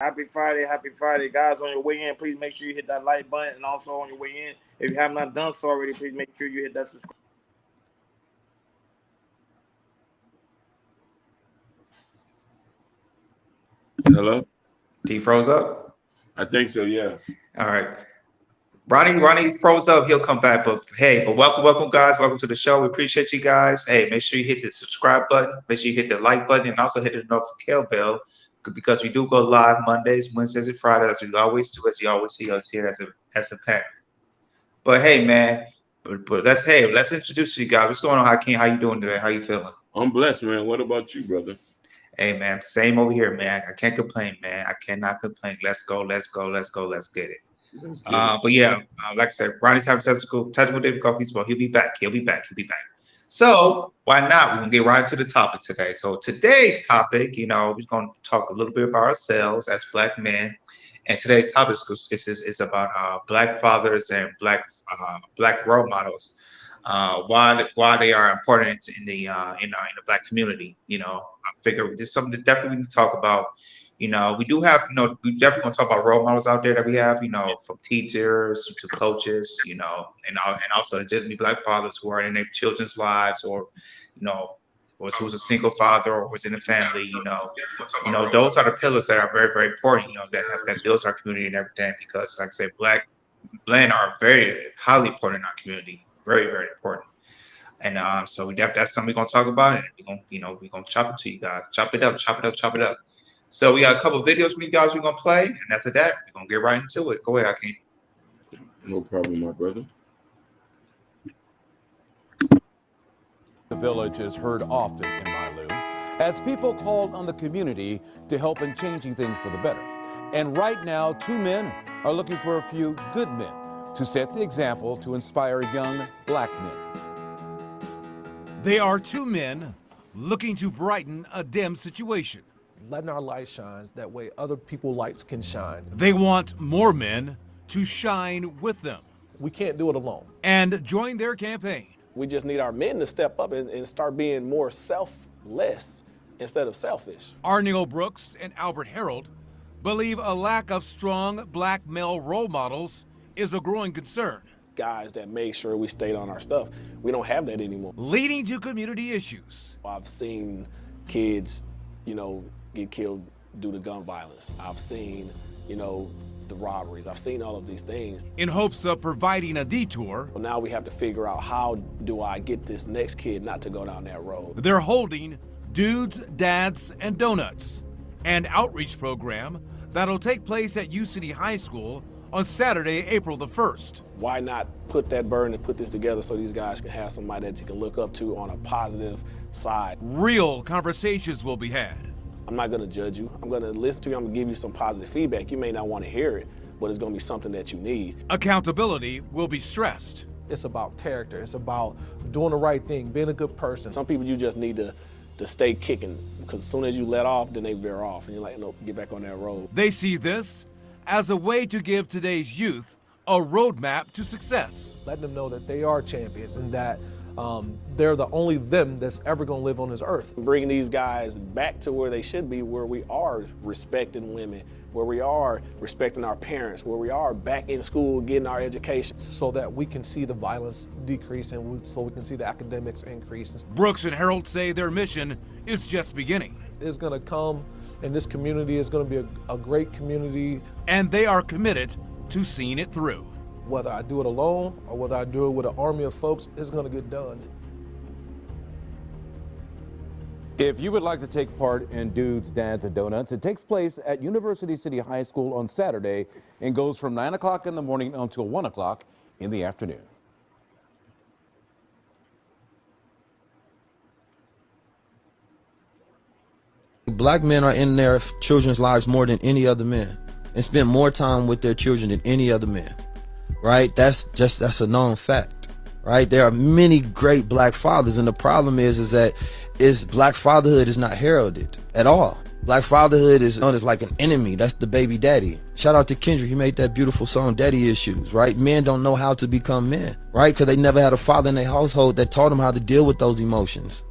Happy Friday, happy Friday. Guys, on your way in, please make sure you hit that like button. And also on your way in, if you have not done so already, please make sure you hit that subscribe. Hello? He froze up? I think so, yeah. All right. Ronnie froze up. He'll come back. But hey, welcome, guys. Welcome to the show. We appreciate you guys. Hey, make sure you hit the subscribe button. Make sure you hit the like button and also hit the notification bell because we do go live Mondays, Wednesdays, and Fridays as we always do, as you always see us here as a pack. But hey, man, let's introduce you guys. What's going on, Hakeem? How you doing today? How you feeling? I'm blessed, man. What about you, brother? Hey, man, same over here, man. I can't complain, man. I cannot complain. Let's go. Let's get it. But yeah, like I said, Ronnie's having technical difficulties, but he'll be back. So why not? We're gonna get right to the topic today. So today's topic, we're gonna talk a little bit about ourselves as Black men. And today's topic is about Black fathers and Black role models. Why they are important in the Black community. I figure this is something that definitely we need to talk about. We do have, we definitely want to talk about role models out there that we have, from teachers to coaches, and also legitimate Black fathers who are in their children's lives, or, who's a single father or who's in a family, those are the pillars that are very, very important, that builds our community and everything, because like I said, Black men are very highly important in our community, very, very important. And so that's something we're gonna talk about, and we're gonna chop it to you guys, chop it up. So we got a couple of videos for you guys we're gonna play, and after that, we're gonna get right into it. Go ahead, Hakeem. No problem, my brother. The village is heard often in Mylou as people called on the community to help in changing things for the better. And right now, 2 men are looking for a few good men to set the example to inspire young Black men. They are 2 men looking to brighten a dim situation. Letting our light shine, that way other people's lights can shine. They want more men to shine with them. We can't do it alone. And join their campaign. We just need our men to step up and start being more selfless instead of selfish. Arnil Brooks and Albert Harold believe a lack of strong Black male role models is a growing concern. Guys that make sure we stayed on our stuff, we don't have that anymore. Leading to community issues. I've seen kids, get killed due to gun violence. I've seen, the robberies. I've seen all of these things. In hopes of providing a detour, Well, now we have to figure out, how do I get this next kid not to go down that road? they're holding Dudes, Dads, and Donuts, an outreach program that'll take place at U City High School on Saturday, April the 1st. Why not put that burden and put this together so these guys can have somebody that you can look up to on a positive side? Real conversations will be had. I'm not gonna judge you. I'm gonna listen to you. I'm gonna give you some positive feedback. You may not want to hear it, but it's gonna be something that you need. Accountability will be stressed. It's about character. It's about doing the right thing, being a good person. Some people you just need to stay kicking, because as soon as you let off, then they veer off, and you're like, no, get back on that road. They see this as a way to give today's youth a roadmap to success. Letting them know that they are champions and that they're the only them that's ever gonna live on this earth. Bringing these guys back to where they should be, where we are respecting women, where we are respecting our parents, where we are back in school getting our education. So that we can see the violence decrease and so we can see the academics increase. Brooks and Harold say their mission is just beginning. It's gonna come, and this community is gonna be a great community. And they are committed to seeing it through. Whether I do it alone or whether I do it with an army of folks, it's gonna get done. If you would like to take part in Dudes, Dads, and Donuts, it takes place at University City High School on Saturday and goes from 9 o'clock in the morning until 1 o'clock in the afternoon. Black men are in their children's lives more than any other men and spend more time with their children than any other man, right? That's a known fact, right? There are many great Black fathers, and the problem is that Black fatherhood is not heralded at all. Black fatherhood is known as like an enemy. That's the baby daddy. Shout out to Kendrick. He made that beautiful song, Daddy Issues, right? Men don't know how to become men, right? Because they never had a father in their household that taught them how to deal with those emotions,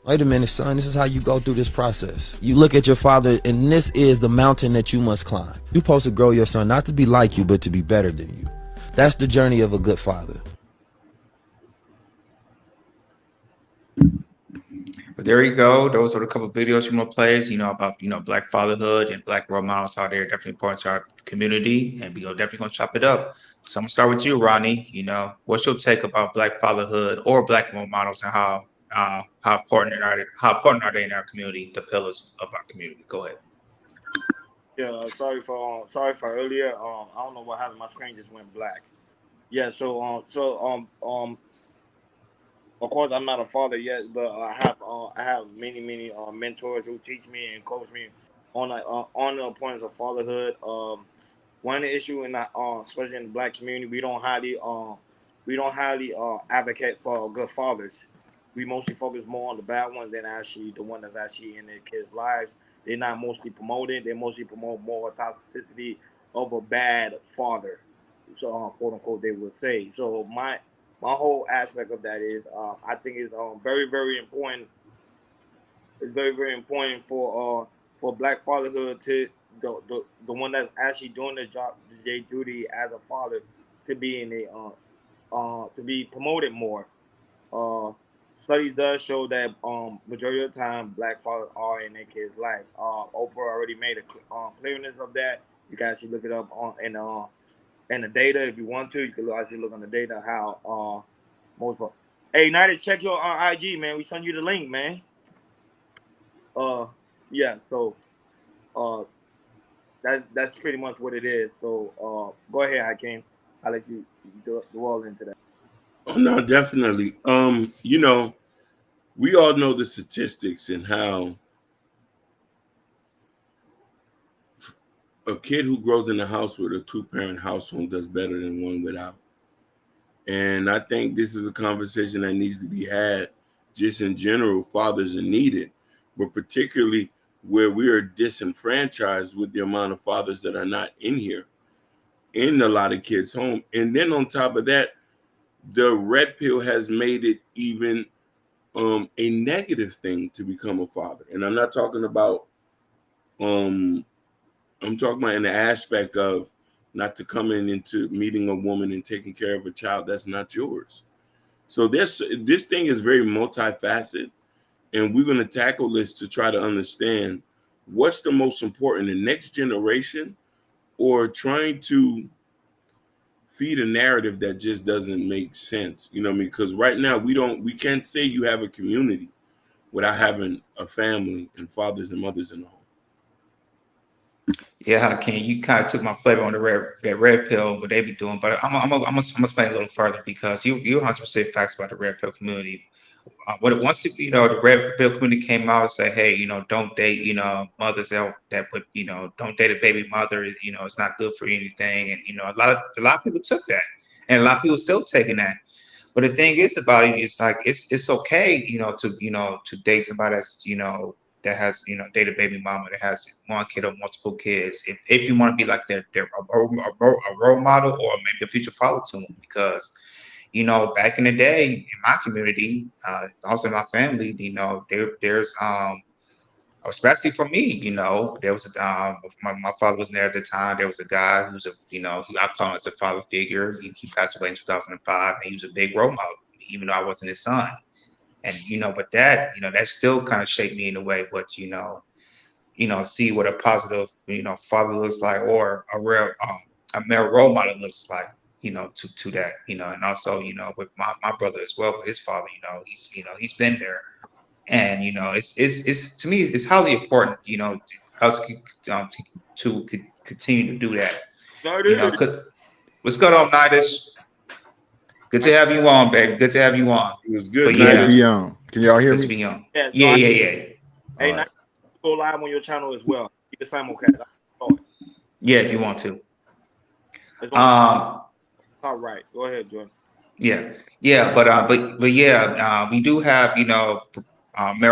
Wait a minute, son. This is how you go through this process. You look at your father, and this is the mountain that you must climb. You're supposed to grow your son, not to be like you, but to be better than you. That's the journey of a good father. But there you go. Those are a couple of videos you want to play, about, Black fatherhood and Black role models out there. Definitely important to our community, and we're definitely going to chop it up. So I'm going to start with you, Ronnie. What's your take about Black fatherhood or Black role models, and how important are they in our community, the pillars of our community? Go ahead. Yeah, sorry for earlier. I don't know what happened. My screen just went black. Yeah, of course, I'm not a father yet, but I have many mentors who teach me and coach me on the importance of fatherhood. One issue in that, especially in the Black community, we don't highly advocate for good fathers. We mostly focus more on the bad ones than actually the one that's actually in their kids' lives. They're not mostly promoted. They mostly promote more toxicity of a bad father. So, quote unquote, they would say. So my whole aspect of that is, I think it's very, very important. It's very, very important for Black fatherhood to the one that's actually doing the job, their duty as a father, to be in to be promoted more. Studies does show that majority of the time Black fathers are in their kids' life. Oprah already made a clearness of that. You guys should look it up in the data if you want to. You can actually look on the data how most of. Hey, United, check your IG, man. We send you the link, man. Yeah. So, that's pretty much what it is. So, go ahead, Hakeem. I'll let you dwell into that. Oh no, definitely. We all know the statistics and how a kid who grows in a house with a two-parent household does better than one without. And I think this is a conversation that needs to be had just in general. Fathers are needed, but particularly where we are disenfranchised with the amount of fathers that are not in here, in a lot of kids' home. And then on top of that, the red pill has made it even a negative thing to become a father. And I'm not talking about, I'm talking about in the aspect of not to come into meeting a woman and taking care of a child that's not yours. So this thing is very multifaceted, and we're going to tackle this to try to understand what's the most important, the next generation, or trying to feed a narrative that just doesn't make sense. You know what I mean? Because right now we can't say you have a community without having a family and fathers and mothers in the home. Yeah, Ken, you kind of took my flavor on that red pill, what they be doing, but I'm gonna explain a little further, because you 100% facts about the red pill community. Once the red pill community came out and said, hey, don't date, mothers that would, don't date a baby mother, it's not good for anything, and a lot of people took that, and a lot of people still taking that. But the thing is about it, it's like it's okay, to date somebody that's that has date a baby mama that has one kid or multiple kids, if you want to be like their a role model, or maybe a future follower to them, because back in the day in my community, also in my family, there's especially for me, there was my father wasn't there at the time. There was a guy who's who I call him as a father figure. He passed away in 2005, and he was a big role model, even though I wasn't his son. And but that that still kind of shaped me in a way, but see what a positive father looks like, or a male role model looks like, to that, and also with my brother as well, with his father, he's been there. And it's to me, it's highly important, us to continue to do that. Because what's going on, Nidus? Good to have you on, baby. Good to have you on. It was good. But yeah, Be on. Can y'all hear good to me? be on. Yeah. Yeah. Hey, All now right. go live on your channel as well. You can simulcast. Yeah, if you want to. It's on all right. Go ahead, Jordan. Yeah, but yeah, we do have male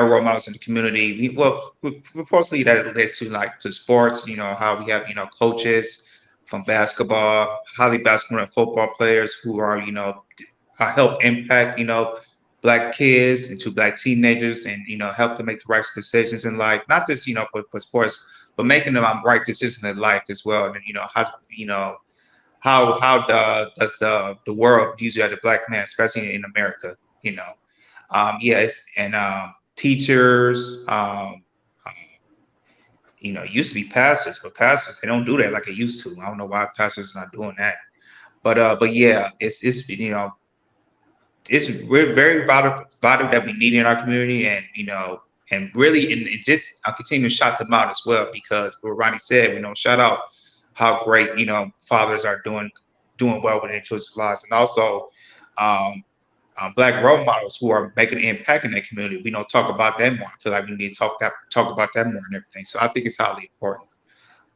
role models in the community. We mostly that relates to sports. How we have coaches from basketball, highly basketball and football players who are help impact black kids and to black teenagers, and help them make the right decisions in life, not just for sports, but making them right decisions in life as well. And how does the world views you as a black man, especially in America? Yes, and teachers, used to be pastors, but pastors, they don't do that like they used to. I don't know why pastors are not doing that. But yeah, it's very vital that we need in our community, and really, and it just I continue to shout them out as well, because what Ronnie said, shout out how great fathers are doing well with their children's lives, and also black role models who are making an impact in their community. We don't talk about that more. I feel like we need to talk about that more and everything. So I think it's highly important.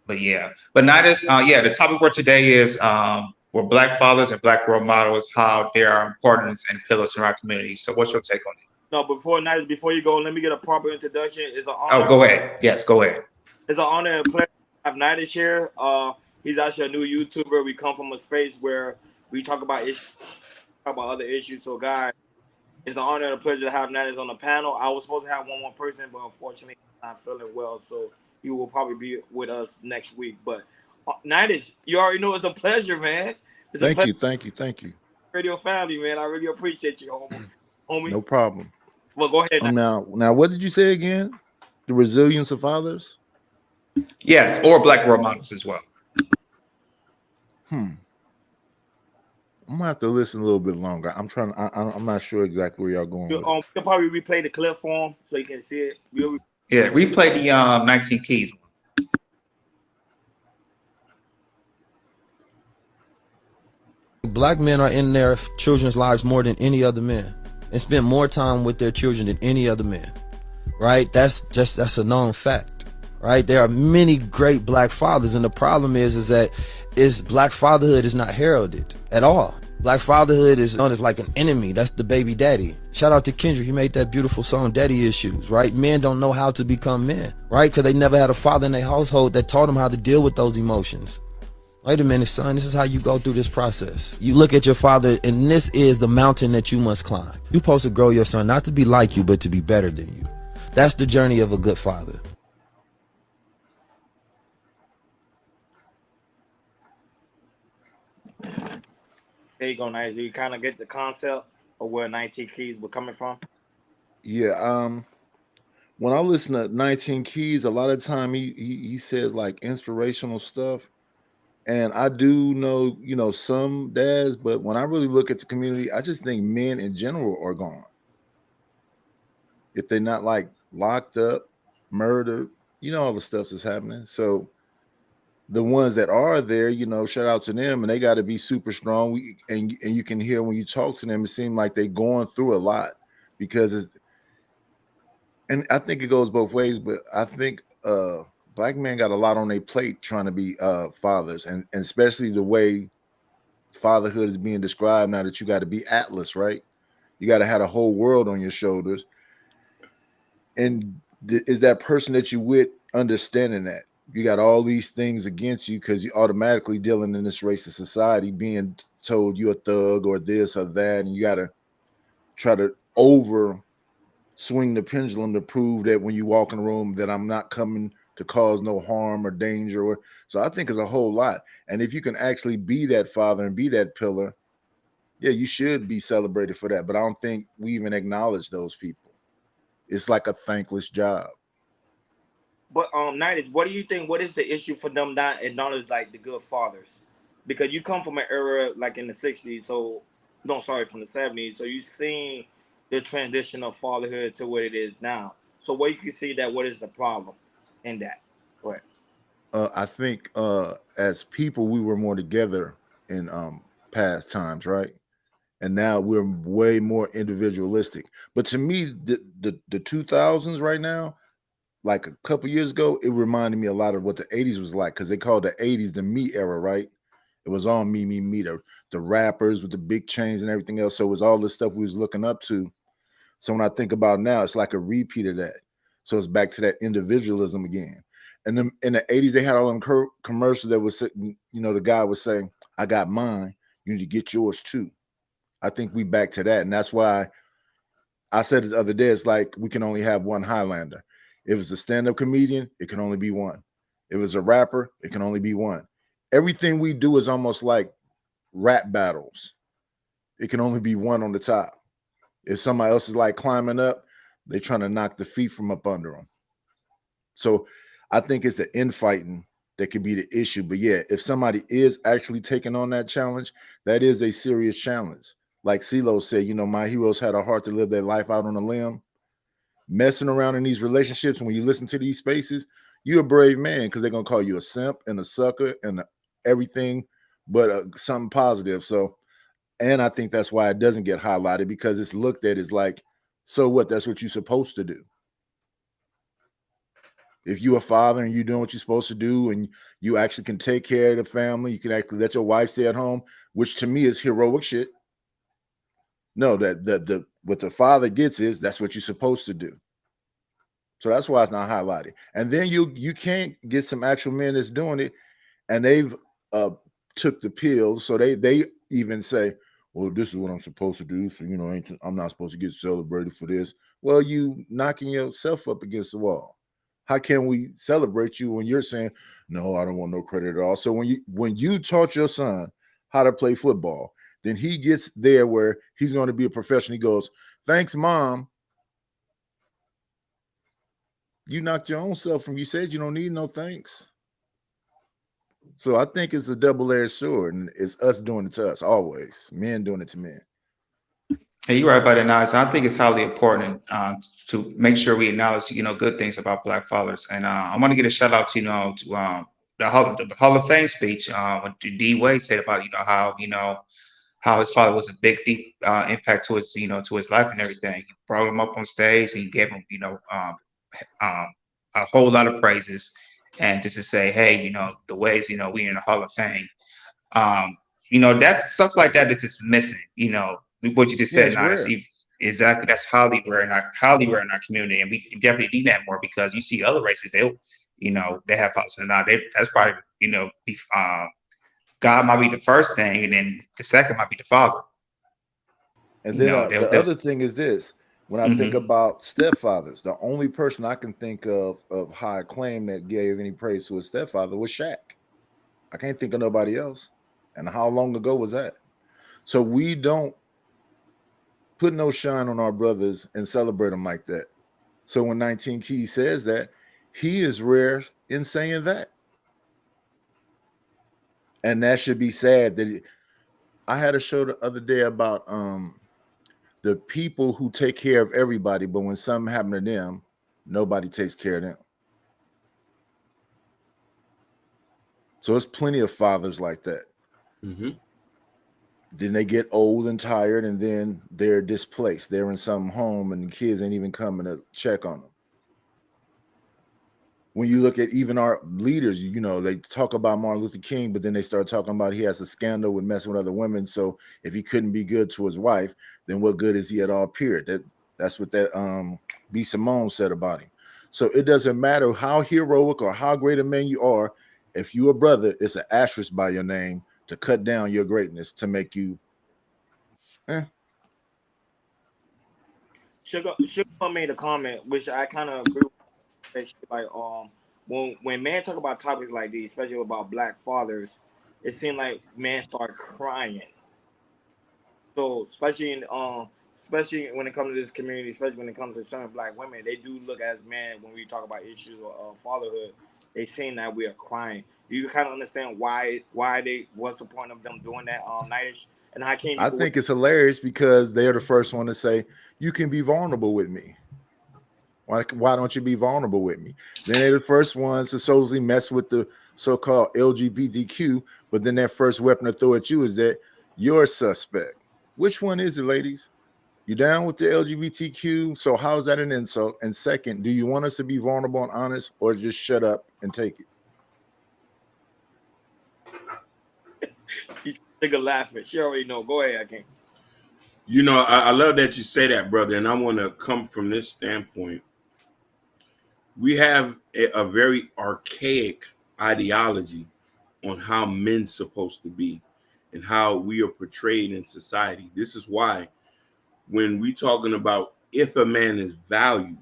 But yeah, but not as the topic for today is were black fathers and black role models, how they are important and pillars in our community. So what's your take on it? No, before you go, let me get a proper introduction. It's an honor. Oh, go ahead. Yes, go ahead. It's an honor and pleasure to have Nidus here. He's actually a new YouTuber. We come from a space where we talk about issues, talk about other issues. So, guys, it's an honor and a pleasure to have Nidus on the panel. I was supposed to have one more person, but unfortunately, he's not feeling well. So he will probably be with us next week. But Nidus, you already know it's a pleasure, man. Thank you. Radio family, man. I really appreciate you, homie. No problem. Well, go ahead. Now, what did you say again? The resilience of fathers? Yes, or black role models as well. I'm gonna have to listen a little bit longer. I'm not sure exactly where y'all going. You'll probably replay the clip for him so you can see it. Yeah, replay the 19 Keys one. Black men are in their children's lives more than any other men, and spend more time with their children than any other man, right? That's a known fact, right? There are many great black fathers, and the problem is that black fatherhood is not heralded at all. Black fatherhood is known as like an enemy. That's the baby daddy. Shout out to Kendrick. He made that beautiful song, Daddy Issues, right? Men don't know how to become men, right? Because they never had a father in their household that taught them how to deal with those emotions. Wait a minute, son, this is how you go through this process. You look at your father, and this is the mountain that you must climb. You're supposed to grow your son, not to be like you, but to be better than you. That's the journey of a good father. There you go, Nice. Do you kind of get the concept of where 19 Keys were coming from? Yeah. When I listen to 19 Keys, a lot of time he says like inspirational stuff. And I do know, some dads, but when I really look at the community, I just think men in general are gone. If they're not like locked up, murdered, all the stuff that's happening. So the ones that are there, shout out to them, and they got to be super strong. And you can hear when you talk to them, it seems like they're going through a lot because and I think it goes both ways, but I think black men got a lot on their plate trying to be fathers, and especially the way fatherhood is being described now, that you got to be Atlas, right? You got to have a whole world on your shoulders. And is that person that you with understanding that you got all these things against you because you're automatically dealing in this racist society, being told you're a thug or this or that, and you got to try to swing the pendulum to prove that when you walk in the room that I'm not coming to cause no harm or danger. So I think it's a whole lot. And if you can actually be that father and be that pillar, yeah, you should be celebrated for that. But I don't think we even acknowledge those people. It's like a thankless job. But Nidus, what do you think? What is the issue for them not acknowledge like the good fathers? Because you come from an era like in the 60s, from the 70s. So you've seen the transition of fatherhood to what it is now. So what you can see that what is the problem in that? Go ahead. I think as people, we were more together in past times, right? And now we're way more individualistic. But to me, the 2000s right now, like a couple years ago, it reminded me a lot of what the 80s was like, because they called the 80s the me era, right? It was all me, the rappers with the big chains and everything else. So it was all this stuff we was looking up to. So when I think about now, it's like a repeat of that. So it's back to that individualism again. And then in the 80s, they had all them commercials that was, the guy was saying, I got mine, you need to get yours too. I think we back to that. And that's why I said it the other day, it's like we can only have one Highlander. If it's a stand-up comedian, it can only be one. If it's a rapper, it can only be one. Everything we do is almost like rap battles. It can only be one on the top. If somebody else is like climbing up, they're trying to knock the feet from up under them. So I think it's the infighting that could be the issue. But yeah, if somebody is actually taking on that challenge, that is a serious challenge. Like CeeLo said, you know, my heroes had a heart to live their life out on a limb. Messing around in these relationships, when you listen to these spaces, you're a brave man, because they're going to call you a simp and a sucker and everything but something positive. So, and I think that's why it doesn't get highlighted, because it's looked at as like, so what? That's what you're supposed to do. If you're a father and you're doing what you're supposed to do, and you actually can take care of the family, you can actually let your wife stay at home, which to me is heroic shit. No, that what the father gets is that's what you're supposed to do. So that's why it's not highlighted. And then you can't get some actual men that's doing it, and they've took the pills, so they even say, well, this is what I'm supposed to do. So, you know, I'm not supposed to get celebrated for this. Well, you knocking yourself up against the wall. How can we celebrate you when you're saying, no, I don't want no credit at all? So when you taught your son how to play football, then he gets there where he's going to be a professional. He goes, thanks, Mom. You knocked your own self from, you said you don't need no thanks. So I think it's a double-edged sword, and it's us doing it to us always. Men doing it to men. Hey, you're right about that, Nice. I think it's highly important to make sure we acknowledge, you know, good things about Black fathers. And I want to get a shout out to, you know, to the Hall of Fame speech when D. Wade said about, how his father was a big, deep impact to his, to his life and everything. He brought him up on stage and he gave him, a whole lot of praises, and just to say, hey, the ways, we in the Hall of Fame. That's stuff like that just missing. What you just Yeah, said, it's now that's rare. exactly, that's highly rare in our community, and we definitely need that more, because you see other races, they have fathers, and now that's probably God might be the first thing, and then the second might be the father. And then the other thing is this: when I think about stepfathers, the only person I can think of high acclaim that gave any praise to his stepfather was Shaq. I can't think of nobody else. And how long ago was that? So we don't put no shine on our brothers and celebrate them like that. So when 19 Keys says that, he is rare in saying that. And that should be sad. That I had a show the other day about the people who take care of everybody, but when something happened to them, nobody takes care of them. So there's plenty of fathers like that. Mm-hmm. Then they get old and tired, and then they're displaced. They're in some home, and the kids ain't even coming to check on them. When you look at even our leaders, they talk about Martin Luther King, but then they start talking about he has a scandal with messing with other women. So if he couldn't be good to his wife, then what good is he at all, period? That's what that B. Simone said about him. So it doesn't matter how heroic or how great a man you are. If you're a brother, it's an asterisk by your name to cut down your greatness, to make you Sugar made a comment, which I kind of agree with. Like, when men talk about topics like these, especially about Black fathers, it seems like men start crying. So especially when it comes to this community, especially when it comes to certain Black women, they do look as men when we talk about issues of fatherhood. They seem that we are crying. Do you kind of understand what's the point of them doing that nightish? And how can you? I think it's hilarious because they're the first one to say, you can be vulnerable with me. Why don't you be vulnerable with me? Then they're the first ones to supposedly mess with the so-called LGBTQ, but then their first weapon to throw at you is that you're a suspect. Which one is it, ladies? You down with the LGBTQ? So how is that an insult? And second, do you want us to be vulnerable and honest, or just shut up and take it? He's laughing. She already know. Go ahead, I can't. I love that you say that, brother, and I want to come from this standpoint. We have a very archaic ideology on how men's supposed to be and how we are portrayed in society. This is why when we talking about if a man is valued,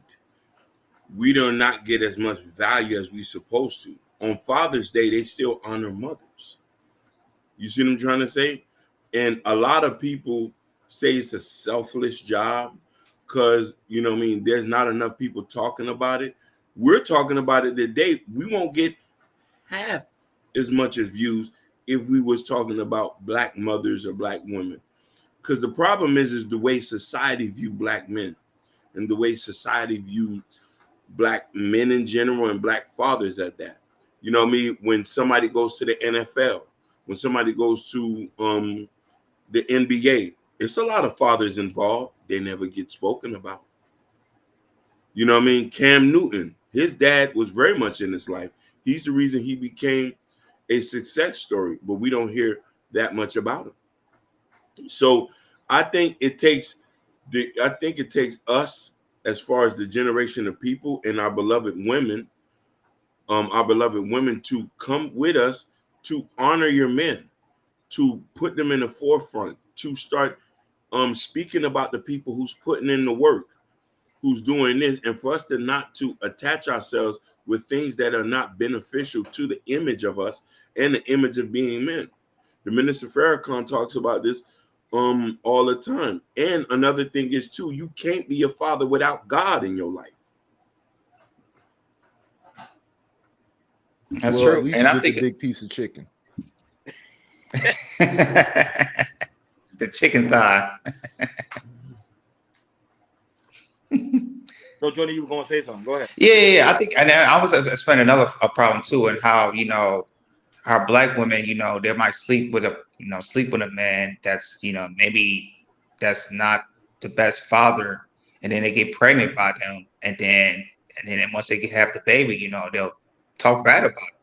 we do not get as much value as we supposed to. On Father's Day, they still honor mothers. You see what I'm trying to say? And a lot of people say it's a selfless job because, you know what I mean, there's not enough people talking about it. We're talking about it today. We won't get half as much as views if we was talking about black mothers or black women. Because the problem is the way society view black men and the way society view black men in general and black fathers at that. You know what I mean? When somebody goes to the NFL, when somebody goes to the NBA, it's a lot of fathers involved. They never get spoken about. You know what I mean? Cam Newton, his dad was very much in his life. He's the reason he became a success story, but we don't hear that much about him. So I think it takes us, as far as the generation of people and our beloved women to come with us to honor your men, to put them in the forefront, to start speaking about the people who's putting in the work, who's doing this, and for us to not to attach ourselves with things that are not beneficial to the image of us and the image of being men. The Minister Farrakhan talks about this all the time. And another thing is too, you can't be a father without God in your life. That's Well, true. at least And you I get think the big piece of chicken. the chicken thigh. No, Jordan, you were gonna say something. Go ahead. Yeah. I think, and I was explaining another a problem too, and how how black women, they might sleep with a man that's maybe that's not the best father, and then they get pregnant by them, and then once they have the baby, they'll talk bad about it.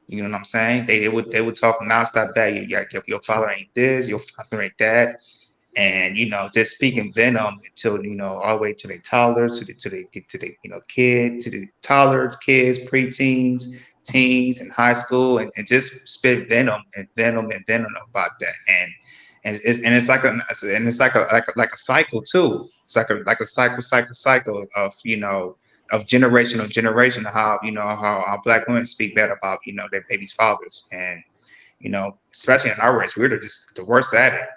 You know what I'm saying? They would talk nonstop bad. Your father ain't this, your father ain't that, and just speaking venom until all the way to the toddlers, to the kid, to the toddlers, kids, preteens, teens, and high school, and just spit venom and venom and venom about that, and it's like a cycle too. It's like a cycle of generation how how our black women speak bad about their babies' fathers, and especially in our race, we're just the worst at it.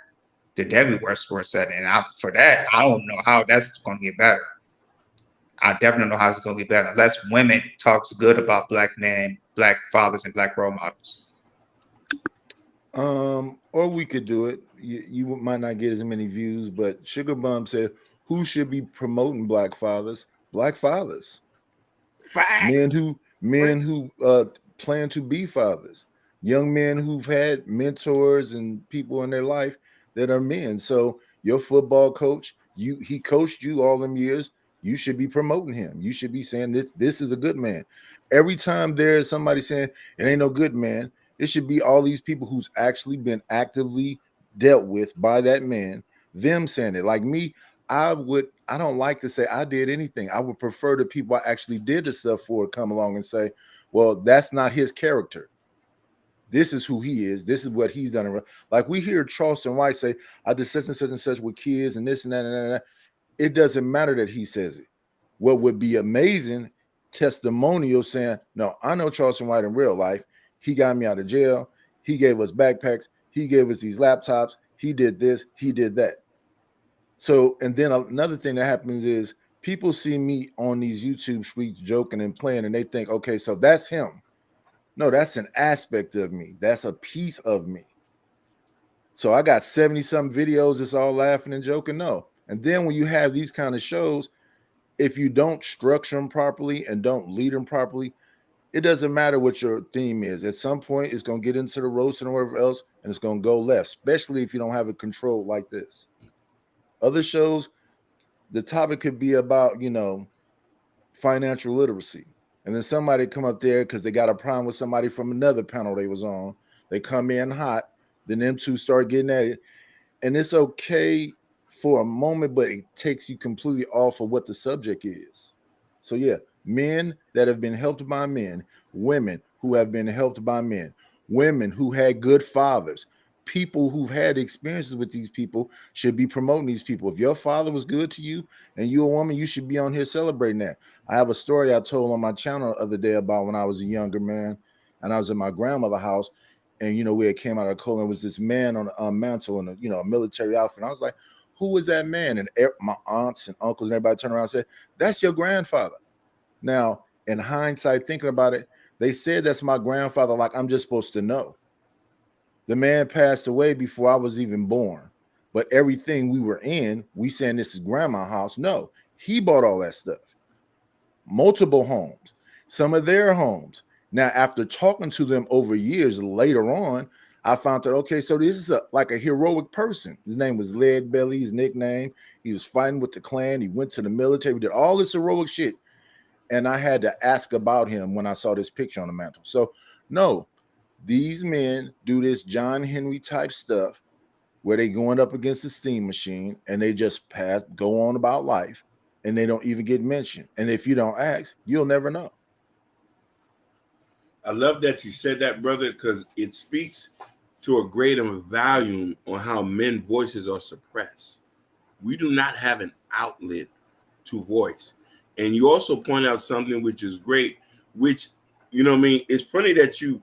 The deadly worst at it. And for that, I don't know how that's going to get better. I definitely know how it's going to get better unless women talks good about black men, black fathers, and black role models. Or we could do it. You might not get as many views, but Sugar Bum said, "Who should be promoting black fathers? Black fathers, Facts. men who plan to be fathers, young men who've had mentors and people in their life that are men. So your football coach, he coached you all them years. You should be promoting him. You should be saying this is a good man. Every time there's somebody saying it ain't no good man, it should be all these people who's actually been actively dealt with by that man, them saying it. Like me, I don't like to say I did anything. I would prefer the people I actually did the stuff for come along and say, well, that's not his character. This is who he is. This is what he's done. Like we hear Charleston White say, I did such and such with kids and this and that and that. And that. It doesn't matter that he says it. What would be amazing, testimonial saying, no, I know Charleston White in real life. He got me out of jail. He gave us backpacks. He gave us these laptops. He did this. He did that. So, and then another thing that happens is people see me on these YouTube streets joking and playing, and they think, okay, so that's him. No, that's an aspect of me. That's a piece of me. So I got 70-some videos. It's all laughing and joking. No. And then when you have these kind of shows, if you don't structure them properly and don't lead them properly, it doesn't matter what your theme is. At some point, it's going to get into the roast and whatever else, and it's going to go left, especially if you don't have it controlled like this. Other shows, the topic could be about, financial literacy. And then somebody come up there because they got a problem with somebody from another panel they was on. They come in hot. Then them two start getting at it. And it's okay for a moment, but it takes you completely off of what the subject is. So yeah, men that have been helped by men, women who have been helped by men, women who had good fathers, people who've had experiences with these people should be promoting these people. If your father was good to you and you're a woman, you should be on here celebrating that. I have a story I told on my channel the other day about when I was a younger man and I was in my grandmother's house, and we had came out of the cold and was this man on a mantle in a military outfit. And I was like, who was that man? And my aunts and uncles and everybody turned around and said, that's your grandfather. Now, in hindsight, thinking about it, they said that's my grandfather, like I'm just supposed to know. The man passed away before I was even born. But everything we were in, we saying this is grandma's house. No, he bought all that stuff. Multiple homes, some of their homes. Now, after talking to them over years later on, I found that, okay, so this is like a heroic person. His name was Lead Belly, his nickname. He was fighting with the Klan. He went to the military, did all this heroic shit. And I had to ask about him when I saw this picture on the mantle. So, no, these men do this John Henry type stuff where they going up against the steam machine and they just go on about life, and they don't even get mentioned. And if you don't ask, you'll never know. I love that you said that, brother, because it speaks to a greater volume on how men's voices are suppressed. We do not have an outlet to voice. And you also point out something which is great, which, it's funny that you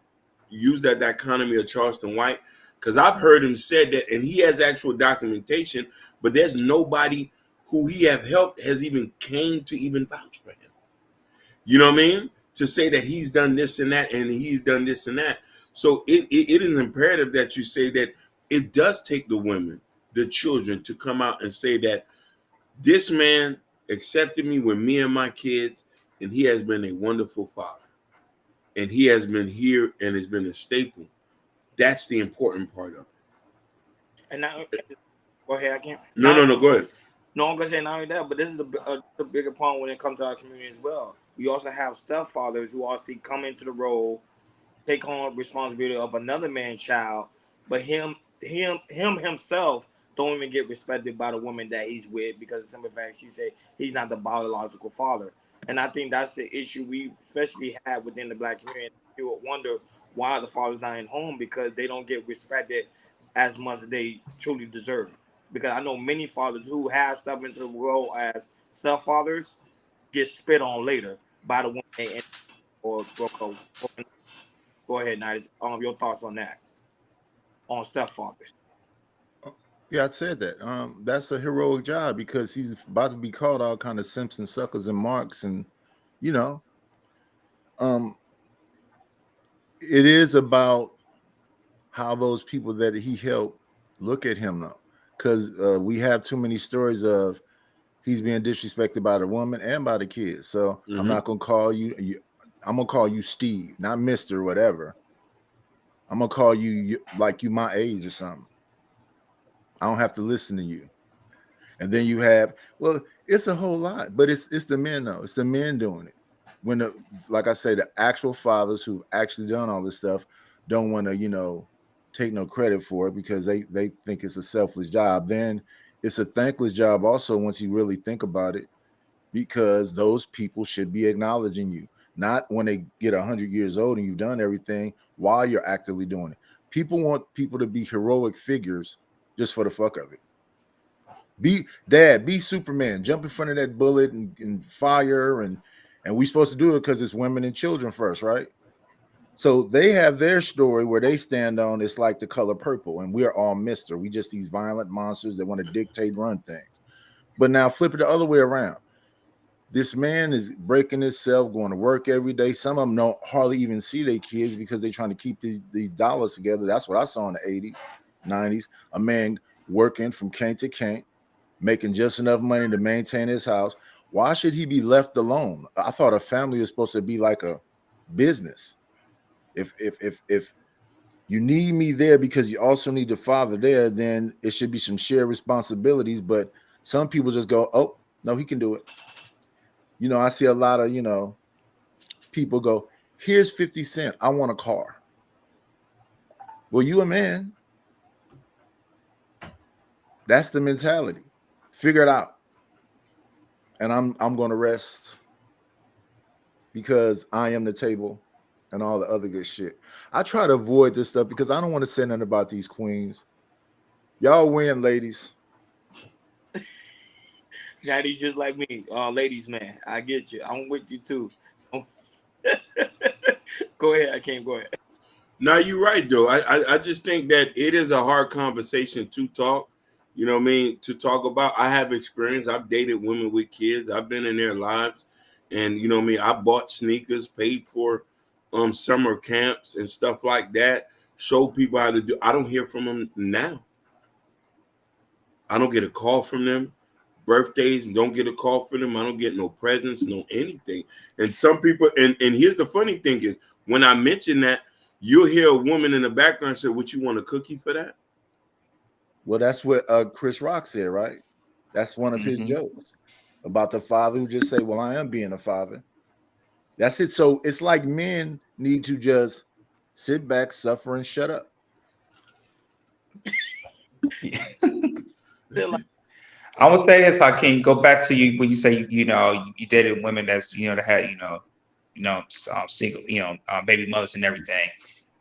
use that dichotomy of Charleston White, because I've heard him said that, and he has actual documentation, but there's nobody who he have helped has even came to even vouch for him. You know what I mean? To say that he's done this and that, and he's done this and that. So it is imperative that you say that it does take the women, the children, to come out and say that this man accepted me with me and my kids, and he has been a wonderful father. And he has been here and has been a staple. That's the important part of it. And now, go ahead, I can't. No, go ahead. No, I'm gonna say not only that, but this is a bigger point when it comes to our community as well. We also have stepfathers who also come into the role, take on responsibility of another man's child, but him himself don't even get respected by the woman that he's with because of the simple fact she said he's not the biological father. And I think that's the issue we especially have within the Black community. People wonder why the father's not in home, because they don't get respected as much as they truly deserve. Because I know many fathers who have stepped into the role as stepfathers get spit on later by the woman they end or go ahead, Night. Your thoughts on that, on stepfathers. Yeah, I said that. That's a heroic job because he's about to be called all kind of simps and suckers and marks, and it is about how those people that he helped look at him though, because we have too many stories of he's being disrespected by the woman and by the kids. So I'm not gonna call you. I'm gonna call you Steve, not Mr. Whatever. I'm gonna call you like you my age or something. I don't have to listen to you. And then you have, well, it's a whole lot, but it's the men though. It's the men doing it. When like I say, the actual fathers who actually done all this stuff don't want to, take no credit for it because they think it's a selfless job. Then it's a thankless job also once you really think about it, because those people should be acknowledging you, not when they get 100 years old and you've done everything while you're actively doing it. People want people to be heroic figures just for the fuck of it. Be Superman, jump in front of that bullet and fire, and we supposed to do it because it's women and children first, right? So they have their story where they stand on, it's like the color purple, and we're all Mister. We just these violent monsters that want to dictate, run things. But now flip it the other way around. This man is breaking himself, going to work every day. Some of them don't hardly even see their kids because they're trying to keep these dollars together. That's what I saw in the 80s, 90s. A man working from cane to cane, making just enough money to maintain his house. Why should he be left alone? I thought a family was supposed to be like a business. If you need me there because you also need the father there, then it should be some shared responsibilities. But some people just go, oh, no, he can do it. I see a lot of, people go, here's 50 cents. I want a car. Well, you a man. That's the mentality. Figure it out. And I'm going to rest because I am the table and all the other good shit. I try to avoid this stuff because I don't want to say nothing about these queens. Y'all win, ladies. Daddy's just like me, ladies, man. I get you. I'm with you too. So, go ahead. I can't go ahead. No, you're right, though. I just think that it is a hard conversation to talk. You know what I mean? To talk about. I have experience. I've dated women with kids. I've been in their lives. And you know what I mean? I bought sneakers, paid for summer camps and stuff like that. Show people how to do. I don't hear from them now. I don't get a call from them. Birthdays, don't get a call from them. I don't get no presents, no anything. And some people, and here's the funny thing is, when I mention that, you'll hear a woman in the background say, "What, you want a cookie for that?" Well, that's what Chris Rock said, right? That's one of his jokes about the father who just say, "Well, I am being a father." That's it. So it's like men need to just sit back, suffer, and shut up. I would say this, Hakeem. Go back to you when you say you dated women that's that had single baby mothers and everything.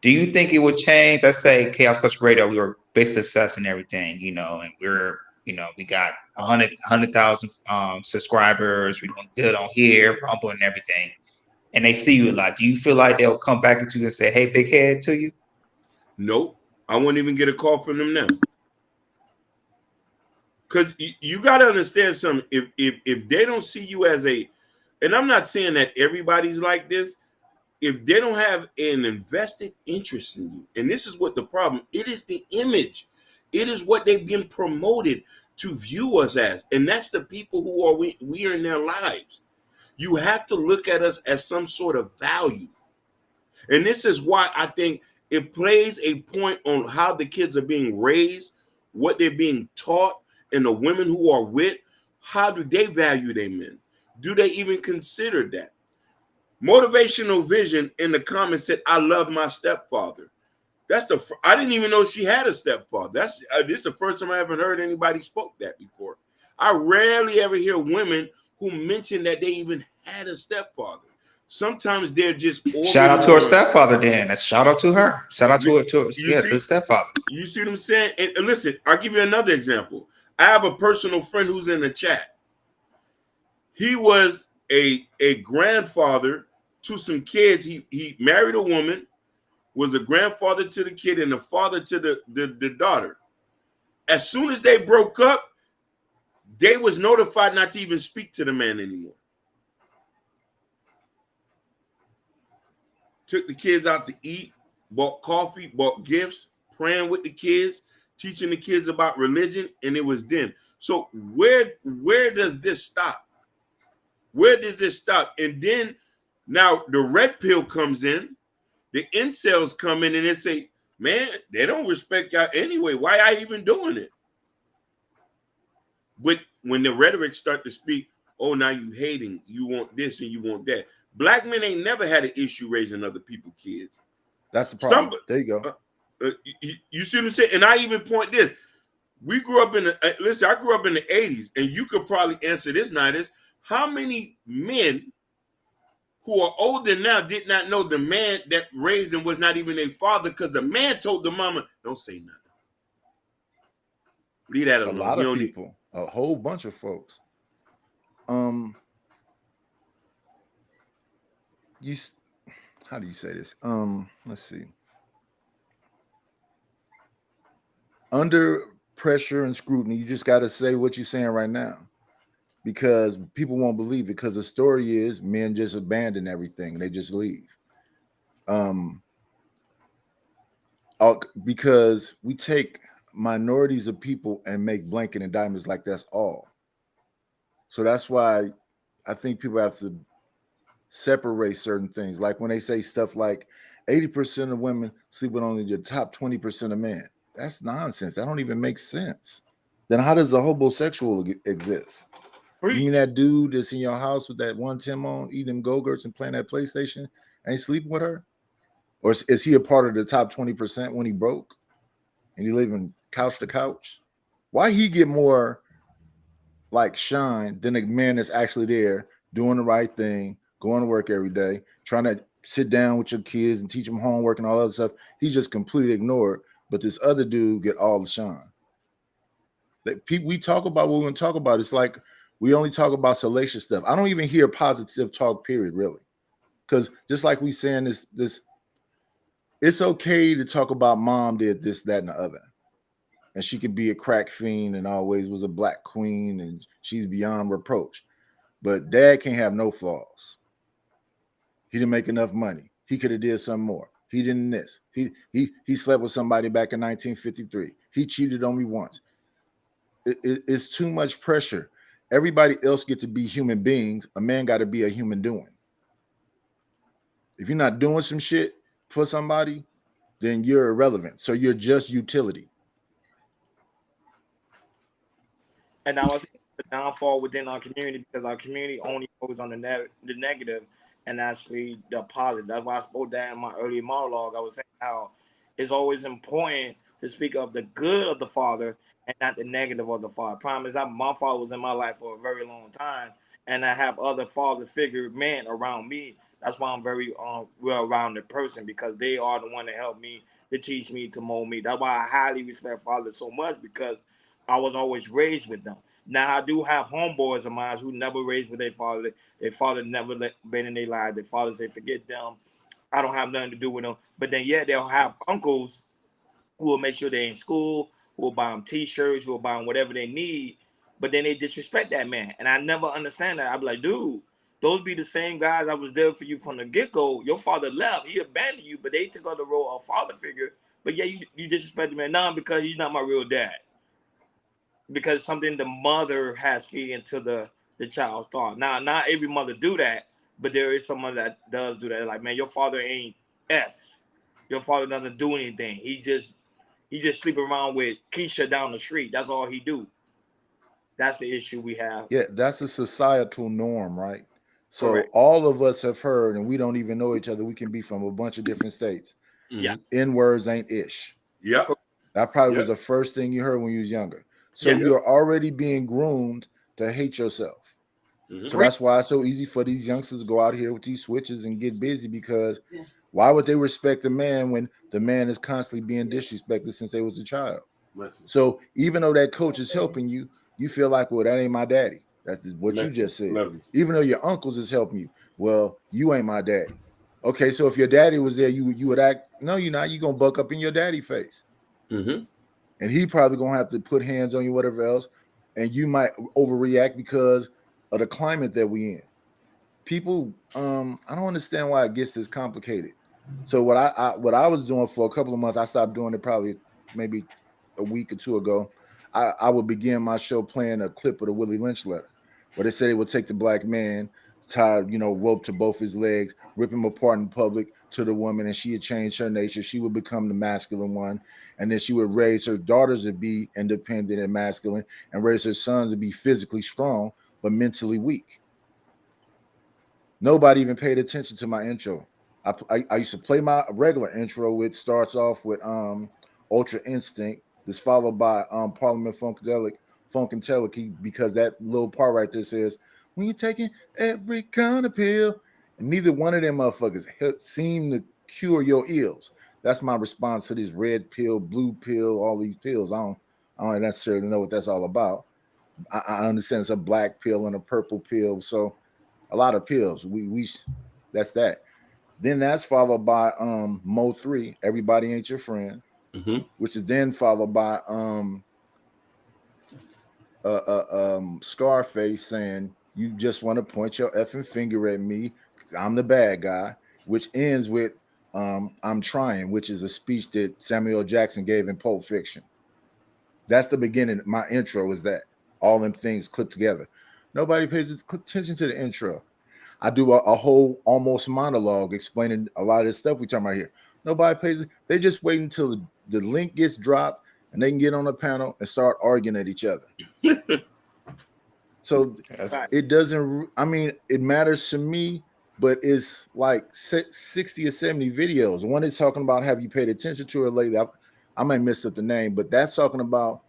Do you think it would change? Let's say Chaos Culture Radio, we were big success and everything, and we're we got 100,000 subscribers. We're doing good on here, Rumble and everything, and they see you a lot. Do you feel like they'll come back at you and say, "Hey, big head," to you? Nope. I won't even get a call from them now. Because you got to understand something. If they don't see you as and I'm not saying that everybody's like this, if they don't have an invested interest in you, and this is what the problem, it is the image. It is what they've been promoted to view us as. And that's the people who are we are in their lives. You have to look at us as some sort of value. And this is why I think it plays a point on how the kids are being raised, what they're being taught, and the women who are with, how do they value their men? Do they even consider that? Motivational Vision in the comments said, "I love my stepfather." I didn't even know she had a stepfather. This is the first time I ever heard anybody spoke that before. I rarely ever hear women who mention that they even had a stepfather. Sometimes they're just shout out to her stepfather. Then that's shout out to her. Shout out to her to the stepfather. You see what I'm saying? And listen, I'll give you another example. I have a personal friend who's in the chat. He was a grandfather to some kids. He married a woman, was a grandfather to the kid, and a father to the daughter. As soon as they broke up, they was notified not to even speak to the man anymore. Took the kids out to eat, bought coffee, bought gifts, praying with the kids, teaching the kids about religion, and it was then. So where does this stop? Where does this stop? And then now the red pill comes in, the incels come in, and they say, "Man, they don't respect y'all anyway. Why are you even doing it?" But when the rhetoric start to speak, "Oh, now you hating, you want this and you want that." Black men ain't never had an issue raising other people's kids. That's the problem. There you go. You see what I'm saying? And I even point this. We grew up listen, I grew up in the 80s, and you could probably answer this, Nidus. How many men who are older now did not know the man that raised them was not even their father, because the man told the mama, "Don't say nothing. Leave that alone." A lot of people, a whole bunch of folks. How do you say this? Let's see. Under pressure and scrutiny, you just got to say what you're saying right now, because people won't believe it. Because the story is men just abandon everything; they just leave. Because we take minorities of people and make blanket indictments like that's all. So that's why I think people have to separate certain things. Like when they say stuff like 80% of women sleep with only the top 20% of men. That's nonsense. That don't even make sense. Then how does a homosexual exist? You mean that dude that's in your house with that one Tim on, eating them Go-Gurts and playing that PlayStation, ain't sleeping with her? Or is he a part of the top 20% when he broke and he living couch to couch? Why he get more like shine than a man that's actually there doing the right thing, going to work every day, trying sit down with your kids and teach them homework and all that stuff. He's just completely ignored. But this other dude get all the shine. We talk about what we're going to talk about. It's like we only talk about salacious stuff. I don't even hear positive talk, period, really. Because just like we saying this, it's okay to talk about mom did this, that, and the other. And she could be a crack fiend and always was a black queen and she's beyond reproach. But dad can't have no flaws. He didn't make enough money. He could have did some more. He didn't this. He slept with somebody back in 1953. He cheated on me once. It's too much pressure. Everybody else get to be human beings. A man got to be a human doing. If you're not doing some shit for somebody, then you're irrelevant. So you're just utility. And I was the downfall within our community because our community only focuses on the negative and actually the positive. That's why I spoke that in my earlier monologue. I was saying how it's always important to speak of the good of the father and not the negative of the father. Problem is, my father was in my life for a very long time, and I have other father figure men around me. That's why I'm very well-rounded person, because they are the one that helped me, to teach me, to mold me. That's why I highly respect fathers so much, because I was always raised with them. Now, I do have homeboys of mine who never raised with their father. Their father never been in their lives. Their father say, forget them. I don't have nothing to do with them. But then, yeah, they'll have uncles who will make sure they're in school, who will buy them T-shirts, who will buy them whatever they need. But then they disrespect that man. And I never understand that. I be like, dude, those be the same guys that was there for you from the get-go. Your father left. He abandoned you, but they took on the role of father figure. But yeah, you disrespect the man. No, because he's not my real dad. Because something the mother has feed into the child's thought. Now, not every mother do that, but there is someone that does do that. Like, man, your father ain't S. Your father doesn't do anything. He just sleep around with Keisha down the street. That's all he do. That's the issue we have. Yeah, that's a societal norm, right? So Correct. all of us have heard, and we don't even know each other. We can be from a bunch of different states. Yeah. N-words ain't ish. Yep. That probably Yep. was the first thing you heard when you was younger. So Yeah. you're already being groomed to hate yourself. Mhm. So that's why it's so easy for these youngsters to go out here with these switches and get busy, because why would they respect the man when the man is constantly being disrespected since they was a child? So even though that coach is helping you, you feel like, well, that ain't my daddy. That's what you just said. Even though your uncles is helping you, well, you ain't my daddy. Okay, so if your daddy was there, you would act, no, you're not. You're going to buck up in your daddy face. Mm-hmm. And he probably going to have to put hands on you, whatever else. And you might overreact because of the climate that we in. People, I don't understand why it gets this complicated. So what I was doing for a couple of months, I stopped doing it probably maybe a week or two ago. I would begin my show playing a clip of the Willie Lynch letter, where they said they would take the black man, tied, rope to both his legs, rip him apart in public to the woman, and she had changed her nature. She would become the masculine one, and then she would raise her daughters to be independent and masculine, and raise her sons to be physically strong but mentally weak. Nobody even paid attention to my intro. I used to play my regular intro, which starts off with Ultra Instinct, that's followed by Parliament Funkadelic, because that little part right there says, when you're taking every kind of pill, and neither one of them motherfuckers seem to cure your ills. That's my response to this red pill, blue pill, all these pills. I don't necessarily know what that's all about. I understand it's a black pill and a purple pill, so a lot of pills. We that's that. Then that's followed by Mo 3, Everybody Ain't Your Friend, which is then followed by Scarface saying, you just want to point your effing finger at me, I'm the bad guy, which ends with I'm trying, which is a speech that Samuel Jackson gave in Pulp Fiction. That's the beginning. My intro is that. All them things clipped together. Nobody pays attention to the intro. I do a whole almost monologue explaining a lot of this stuff we talking about here. Nobody pays it. They just wait until the link gets dropped and they can get on the panel and start arguing at each other. So it doesn't, it matters to me, but it's like 60 or 70 videos. One is talking about, have you paid attention to her lately? I might miss up the name, but that's talking about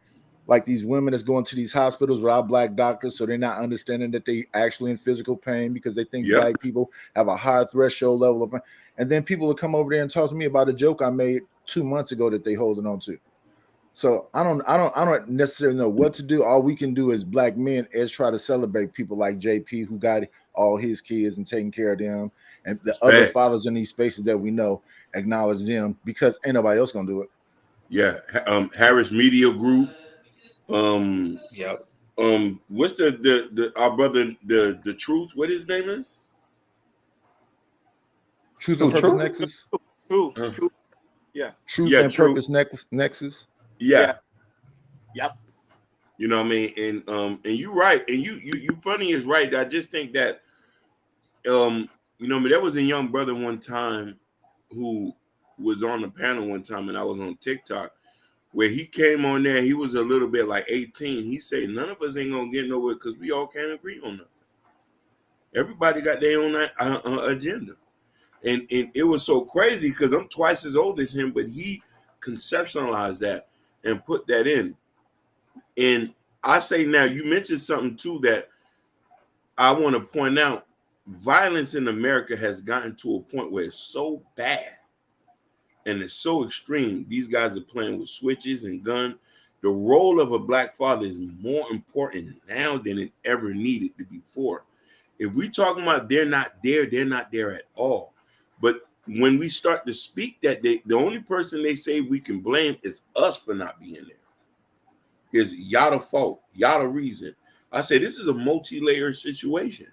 like these women that's going to these hospitals without black doctors, so they're not understanding that they actually in physical pain because they think black people have a higher threshold level of pain. And then people will come over there and talk to me about a joke I made 2 months ago that they holding on to. So I don't necessarily know what to do. All we can do as black men is try to celebrate people like JP who got all his kids and taking care of them, and the other fathers in these spaces that we know, acknowledge them because ain't nobody else gonna do it. Yeah, Harris Media Group. What's the our brother the Truth? What his name is? Truth and Purpose Nexus. True. Yeah. Truth and Purpose Nexus. Yeah. Yep. You know what I mean? And you're right. And you funny is right. I just think that you know, there was a young brother one time who was on the panel one time, and I was on TikTok, where he came on there. He was a little bit like 18. He said, none of us ain't gonna get nowhere because we all can't agree on nothing. Everybody got their own agenda. And it was so crazy because I'm twice as old as him, but he conceptualized that and put that in. And I say now, you mentioned something too that I want to point out. Violence in America has gotten to a point where it's so bad and it's so extreme. These guys are playing with switches and guns. The role of a black father is more important now than it ever needed to be before. If we talking about they're not there at all. But when we start to speak that, the only person they say we can blame is us for not being there. Is y'all the fault, y'all the reason. I say this is a multi-layered situation.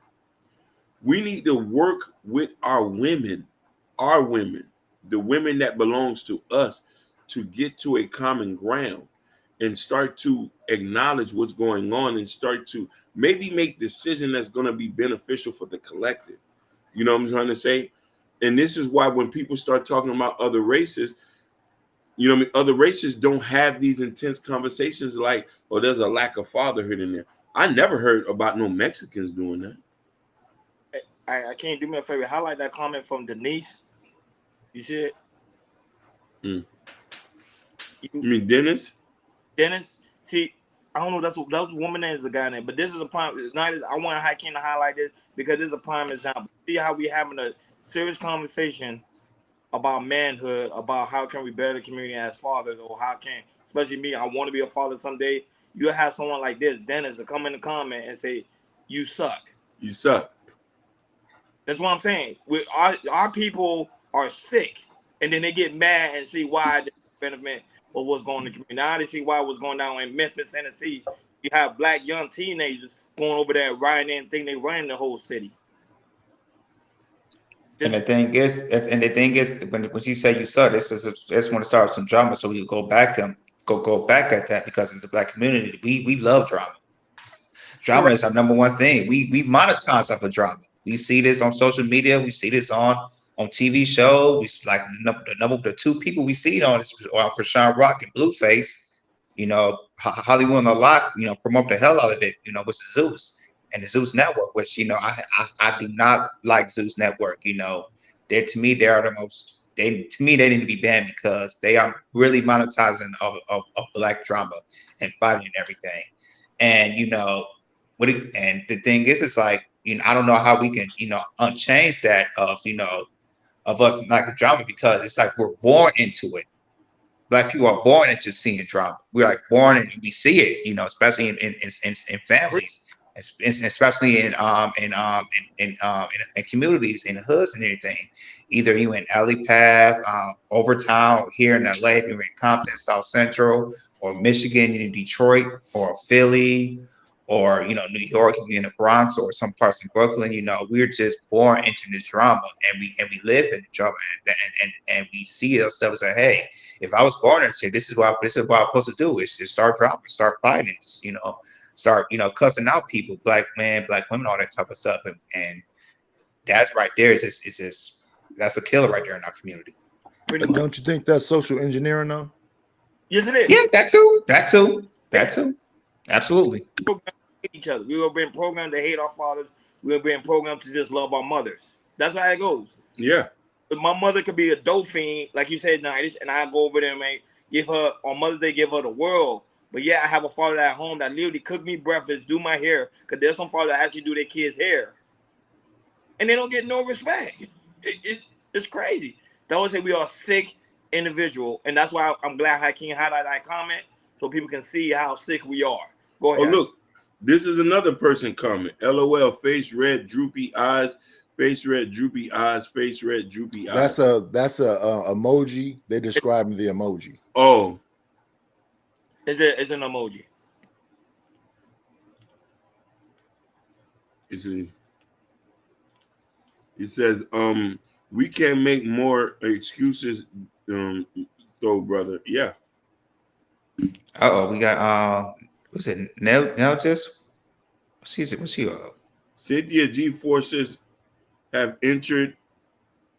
We need to work with our women, the women that belongs to us, to get to a common ground and start to acknowledge what's going on and start to maybe make decisions that's going to be beneficial for the collective. You know what I'm trying to say? And this is why when people start talking about other races, you know what I mean, other races don't have these intense conversations like, oh, there's a lack of fatherhood in there. I never heard about no Mexicans doing that. I can't do me a favor. Highlight that comment from Denise. You see it? You mean Dennis? Dennis? See, I don't know. That's a woman name is a guy name, but this is a prime. I want to highlight this because this is a prime example. See how we having a serious conversation about manhood, about how can we better the community as fathers, or how can, especially me, I want to be a father someday. You'll have someone like this, Dennis, to come in the comment and say, "You suck." You suck. That's what I'm saying. Our people are sick, and then they get mad and see why the benefit of what's going on in the community. Now they see why what's going down in Memphis, Tennessee. You have black young teenagers going over there rioting and think they running the whole city. And the thing is, when she say you suck, it's want to start some drama, so we go back at that because it's a black community. We love drama. Drama is our number one thing. We monetize off of drama. We see this on social media. We see this on TV shows. We like the two people we see it on is Krishan Rock and Blueface. You know, Hollywood and a lot. You know, promote the hell out of it. You know, with Zeus and the Zeus Network, which you know I do not like Zeus Network. You know, they are the most. They need to be banned because they are really monetizing of black drama and fighting and everything. And you know, and the thing is, it's like, you know, I don't know how we can, you know, unchange that of us like the drama, because it's like we're born into it. Black people are born into seeing drama. We're like born and we see it, you know, especially in families, especially in communities, in the hoods and everything. Either you in Alley Path, Overtown, or here in LA, if you're in Compton, South Central, or Michigan, in Detroit, or Philly, or you know, New York, in the Bronx, or some parts of Brooklyn. You know, we're just born into this drama, and we live in the drama, and we see ourselves as, hey, if I was born into this is what I'm supposed to do, is just start drama, start fighting, you know, start, you know, cussing out people, black men, black women, all that type of stuff, and that's right there is just that's a killer right there in our community. Don't you think that's social engineering though? Yes, it is. Yeah, that too. Absolutely. Each other. We were being programmed to hate our fathers. We were being programmed to just love our mothers. That's how it goes. Yeah. But my mother could be a dope fiend, like you said, and I go over there, man, give her on Mother's Day, give her the world. But yeah, I have a father at home that literally cook me breakfast, do my hair, because there's some fathers that actually do their kids' hair, and they don't get no respect. It's crazy. They always say we are a sick individual, and that's why I'm glad Hakeem highlighted that comment so people can see how sick we are. Go ahead. Oh, look, this is another person comment. LOL, face red, droopy eyes, face red, droopy eyes, face red, droopy eyes. That's a emoji. They describing the emoji. Oh, It's an emoji. He says, we can make more excuses, though, brother. Yeah. We got what's it? Nell just what's he? Cynthia G forces have entered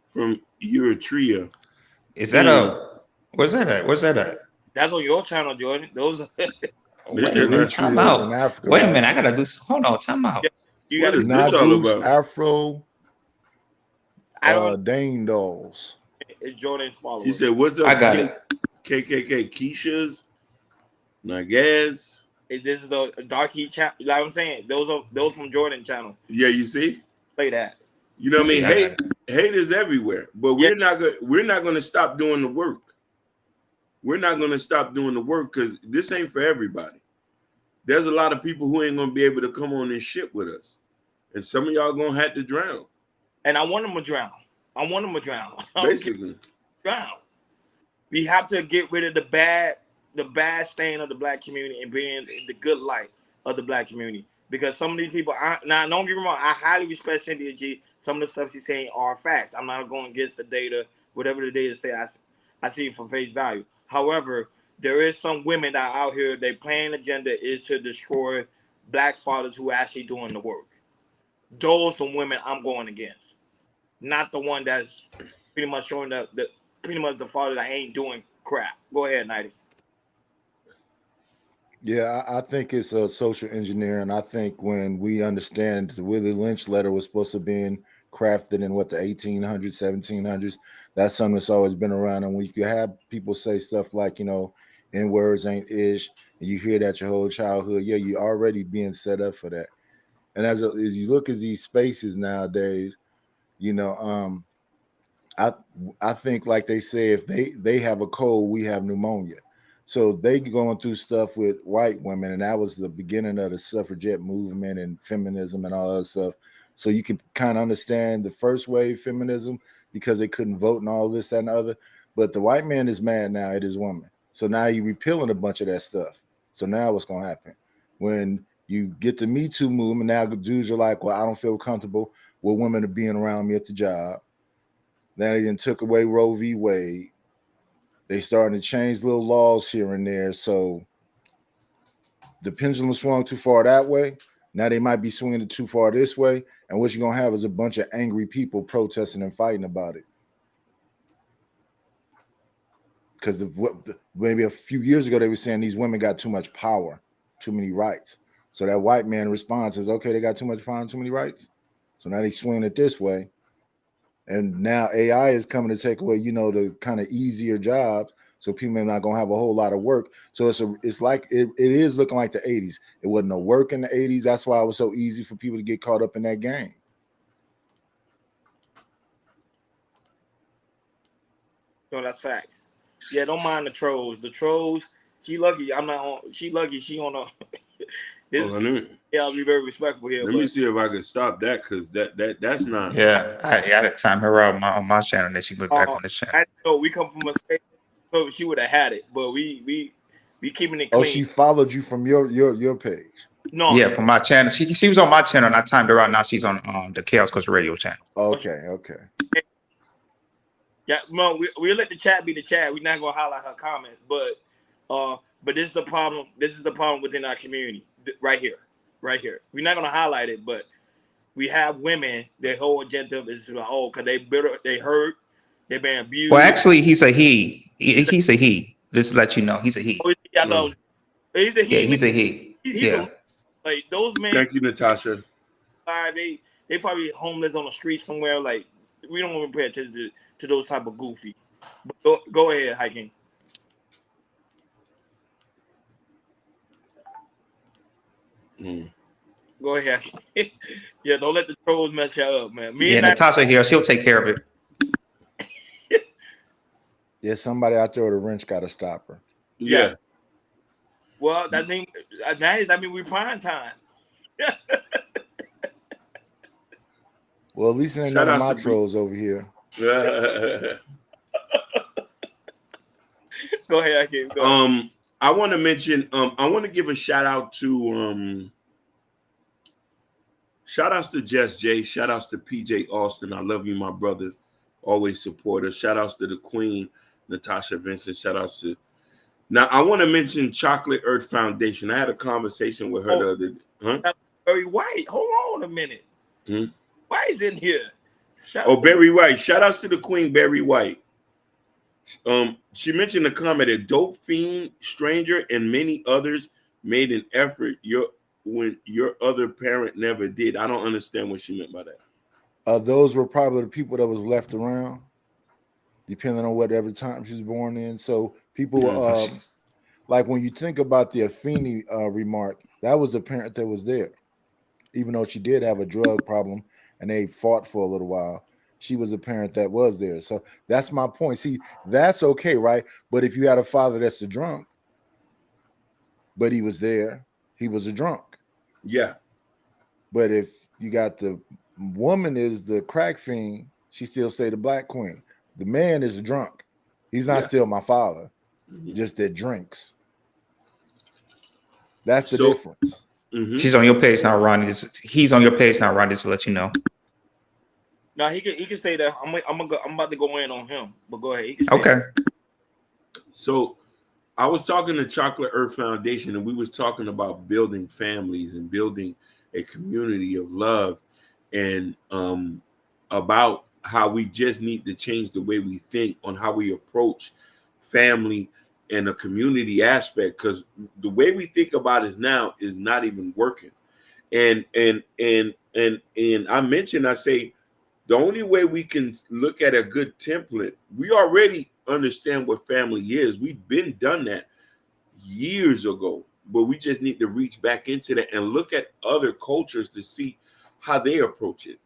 from Eritrea. Is that where's that at? Where's that at? That's on your channel, Jordan. Those are Wait a minute, time out. Africa, wait a minute, I gotta do. Hold on, time out. you What got is this all Nagus, about? Afro, I don't. Dane dolls. It's Jordan's followers. He said, "What's up, I got it. KKK Keisha's Nagas?" This is the Dark Heat channel. Like I'm saying, those from Jordan channel. Yeah, you see. Play that. You know what I mean? See, Hate is everywhere, but we're not going to stop doing the work. We're not going to stop doing the work because this ain't for everybody. There's a lot of people who ain't going to be able to come on this ship with us, and some of y'all going to have to drown. And I want them to drown. Basically, drown. We have to get rid of the bad stain of the black community and bring the good light of the black community. Because some of these people, now don't get me wrong, I highly respect Cynthia G. Some of the stuff she's saying are facts. I'm not going against the data, whatever the data say. I see it for face value. However, there is some women that are out here. Their plain agenda is to destroy black fathers who are actually doing the work. Those the women I'm going against, not the one that's pretty much showing the father that ain't doing crap. Go ahead, Nighty. Yeah, I think it's a social engineering. I think when we understand the Willie Lynch letter was supposed to be crafted in the 1800s, 1700s, that's something that's always been around. And when you have people say stuff like, N words ain't ish, and you hear that your whole childhood, yeah, you're already being set up for that. And as you look at these spaces nowadays, I think like they say, if they have a cold, we have pneumonia. So they going through stuff with white women, and that was the beginning of the suffragette movement and feminism and all that stuff. So you can kind of understand the first wave feminism because they couldn't vote and all this, that, and the other. But the white man is mad now at his woman. So now you're repealing a bunch of that stuff. So now what's going to happen? When you get the Me Too movement, now the dudes are like, well, I don't feel comfortable with women being around me at the job. Then they then took away Roe v. Wade. They starting to change little laws here and there. So the pendulum swung too far that way. Now they might be swinging it too far this way. And what you're going to have is a bunch of angry people protesting and fighting about it. Because maybe a few years ago, they were saying these women got too much power, too many rights. So that white man responds says, okay, they got too much power and too many rights. So now they swing it this way. And now AI is coming to take away, the kind of easier jobs. So people are not going to have a whole lot of work. So it's like it is looking like the 80s. It wasn't no work in the 80s. That's why it was so easy for people to get caught up in that game. No, that's facts. Yeah, don't mind the trolls. The trolls, she lucky. I'm not on. She lucky. She on a. I'll be very respectful here. Let me see if I can stop that because that's not. Yeah, I had to time her out on my channel, and then she went back on the channel. No, we come from a space, so she would have had it, but we keeping it clean. Oh, she followed you from your page. No, yeah, from my channel. She was on my channel, and I timed her out. Now she's on the Chaos Coast Radio channel. Okay. Yeah, no, we'll let the chat be the chat. We're not gonna highlight her comments, but this is the problem. This is the problem within our community, right here. We're not gonna highlight it, but we have women. Their whole agenda is like, because they bitter, they hurt, they've been abused. Well, actually, he's a he. He's a he. Just to let you know, he's a he. He's a he. Yeah, he's a he. Like those men. Thank you, Natasha. They probably homeless on the street somewhere. Like we don't want to pay attention to those type of goofy. But go ahead, Hiking. Go ahead. Yeah, don't let the trolls mess you up, man. Me Yeah, and I, Natasha here. She'll take care of it. Yeah, somebody out there with a wrench got to stop her. Yeah. well, that mean we prime time. Well, at least it ain't Shout none of out my to trolls over here. Go ahead, Akeem. Go. I want to mention. I want to give a shout out to. Shout outs to Jess J. Shout outs to PJ Austin. I love you, my brother. Always support us. Shout outs to the Queen, Natasha Vincent. Shout outs to. Now, I want to mention Chocolate Earth Foundation. I had a conversation with her the other day. Huh? Barry White. Hold on a minute. Why is in here? Barry White. Shout outs to the Queen, Barry White. She mentioned a comment that Dope Fiend, Stranger, and many others made an effort when your other parent never did. I don't understand what she meant by that. Those were probably the people that was left around, depending on whatever time she was born in. So people, like when you think about the Afeni remark, that was the parent that was there. Even though she did have a drug problem and they fought for a little while, she was a parent that was there. So that's my point. See, that's okay, right? But if you had a father that's a drunk, but he was there, he was a drunk. Yeah. But if you got the woman is the crack fiend, she still stay the black queen. The man is a drunk. He's not still my father, just that drinks. That's the difference. She's on your page now, Ronnie. He's on your page now, Ronnie, just to let you know. No, he can stay there. I'm about to go in on him, but go ahead. He can stay there. So I was talking to Chocolate Earth Foundation, and we was talking about building families and building a community of love, and about how we just need to change the way we think on how we approach family and a community aspect, because the way we think about it now is not even working. And I mentioned, I say, the only way we can look at a good template, we already understand what family is. We've been done that years ago, but we just need to reach back into that and look at other cultures to see how they approach it.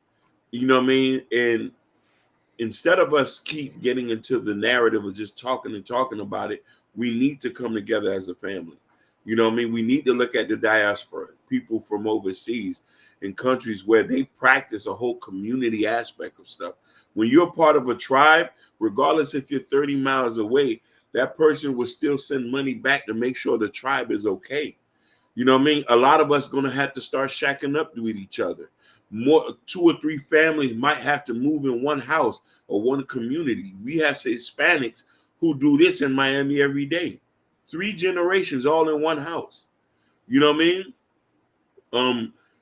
You know what I mean? And instead of us keep getting into the narrative of just talking about it, we need to come together as a family. You know what I mean? We need to look at the diaspora, people from overseas in countries where they practice a whole community aspect of stuff. When you're part of a tribe, regardless if you're 30 miles away, that person will still send money back to make sure the tribe is okay. You know what I mean? A lot of us going to have to start shacking up with each other. More 2 or 3 families might have to move in one house or one community. We have Hispanics who do this in Miami every day. 3 generations all in one house. You know what I mean?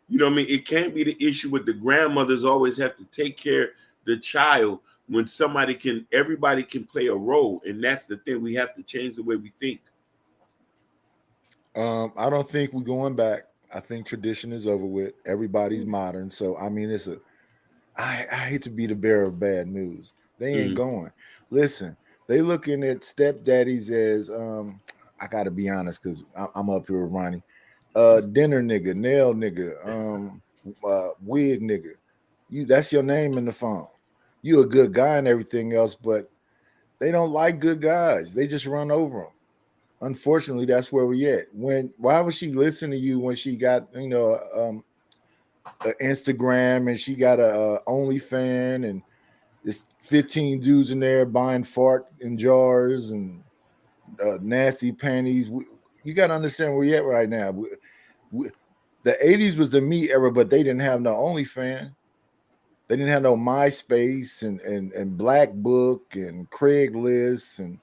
You know what I mean? It can't be the issue with the grandmothers always have to take care of the child when everybody can play a role. And that's the thing. We have to change the way we think. I don't think we're going back. I think tradition is over with. Everybody's modern. So, I mean, I hate to be the bearer of bad news. They ain't going. Listen, they looking at stepdaddies as, I got to be honest, because I'm up here with Ronnie. Dinner nigga, nail nigga, wig nigga. That's your name in the phone. You a good guy and everything else, but they don't like good guys. They just run over them. Unfortunately, that's where we at. Why would she listen to you when she got an Instagram and she got a OnlyFans and there's 15 dudes in there buying fart in jars and nasty panties? You got to understand where we're at right now. The 80s was the me era, but they didn't have no OnlyFans. They didn't have no MySpace and Black Book and Craigslist. And,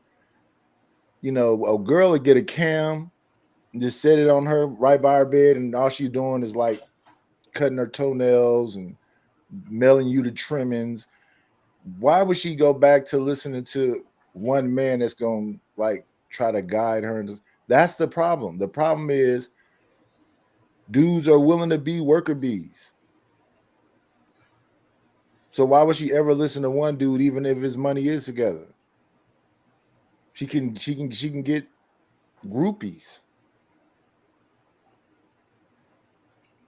a girl would get a cam and just set it on her right by her bed, and all she's doing is like cutting her toenails and mailing you the trimmings. Why would she go back to listening to one man that's going to like try to guide her? That's the problem. The problem is dudes are willing to be worker bees. So why would she ever listen to one dude, even if his money is together? She can get groupies.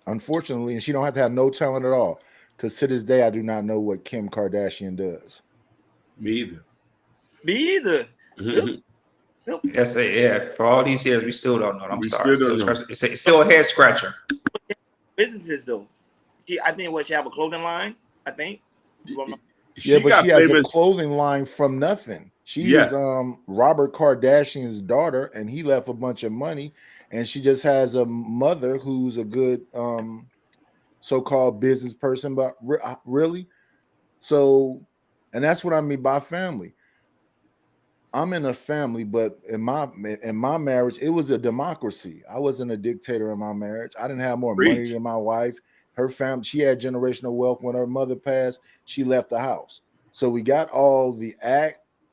unfortunately, and she don't have to have no talent at all. Because to this day, I do not know what Kim Kardashian does. Me either. Me either. Mhm. Nope. Yes, yeah. For all these years, we still don't know. I'm We sorry. still don't know. It's still a head scratcher. Businesses though. I think she have a clothing line. I think. Yeah, but she has a famous. clothing line from nothing. She Yeah. is Robert Kardashian's daughter, and he left a bunch of money, and she just has a mother who's a good so-called business person, but really, so, and that's what I mean by family. I'm in a family, but in my marriage, it was a democracy. I wasn't a dictator in my marriage. I didn't have more money than my wife. Her family, she had generational wealth. When her mother passed, she left the house. So we got all the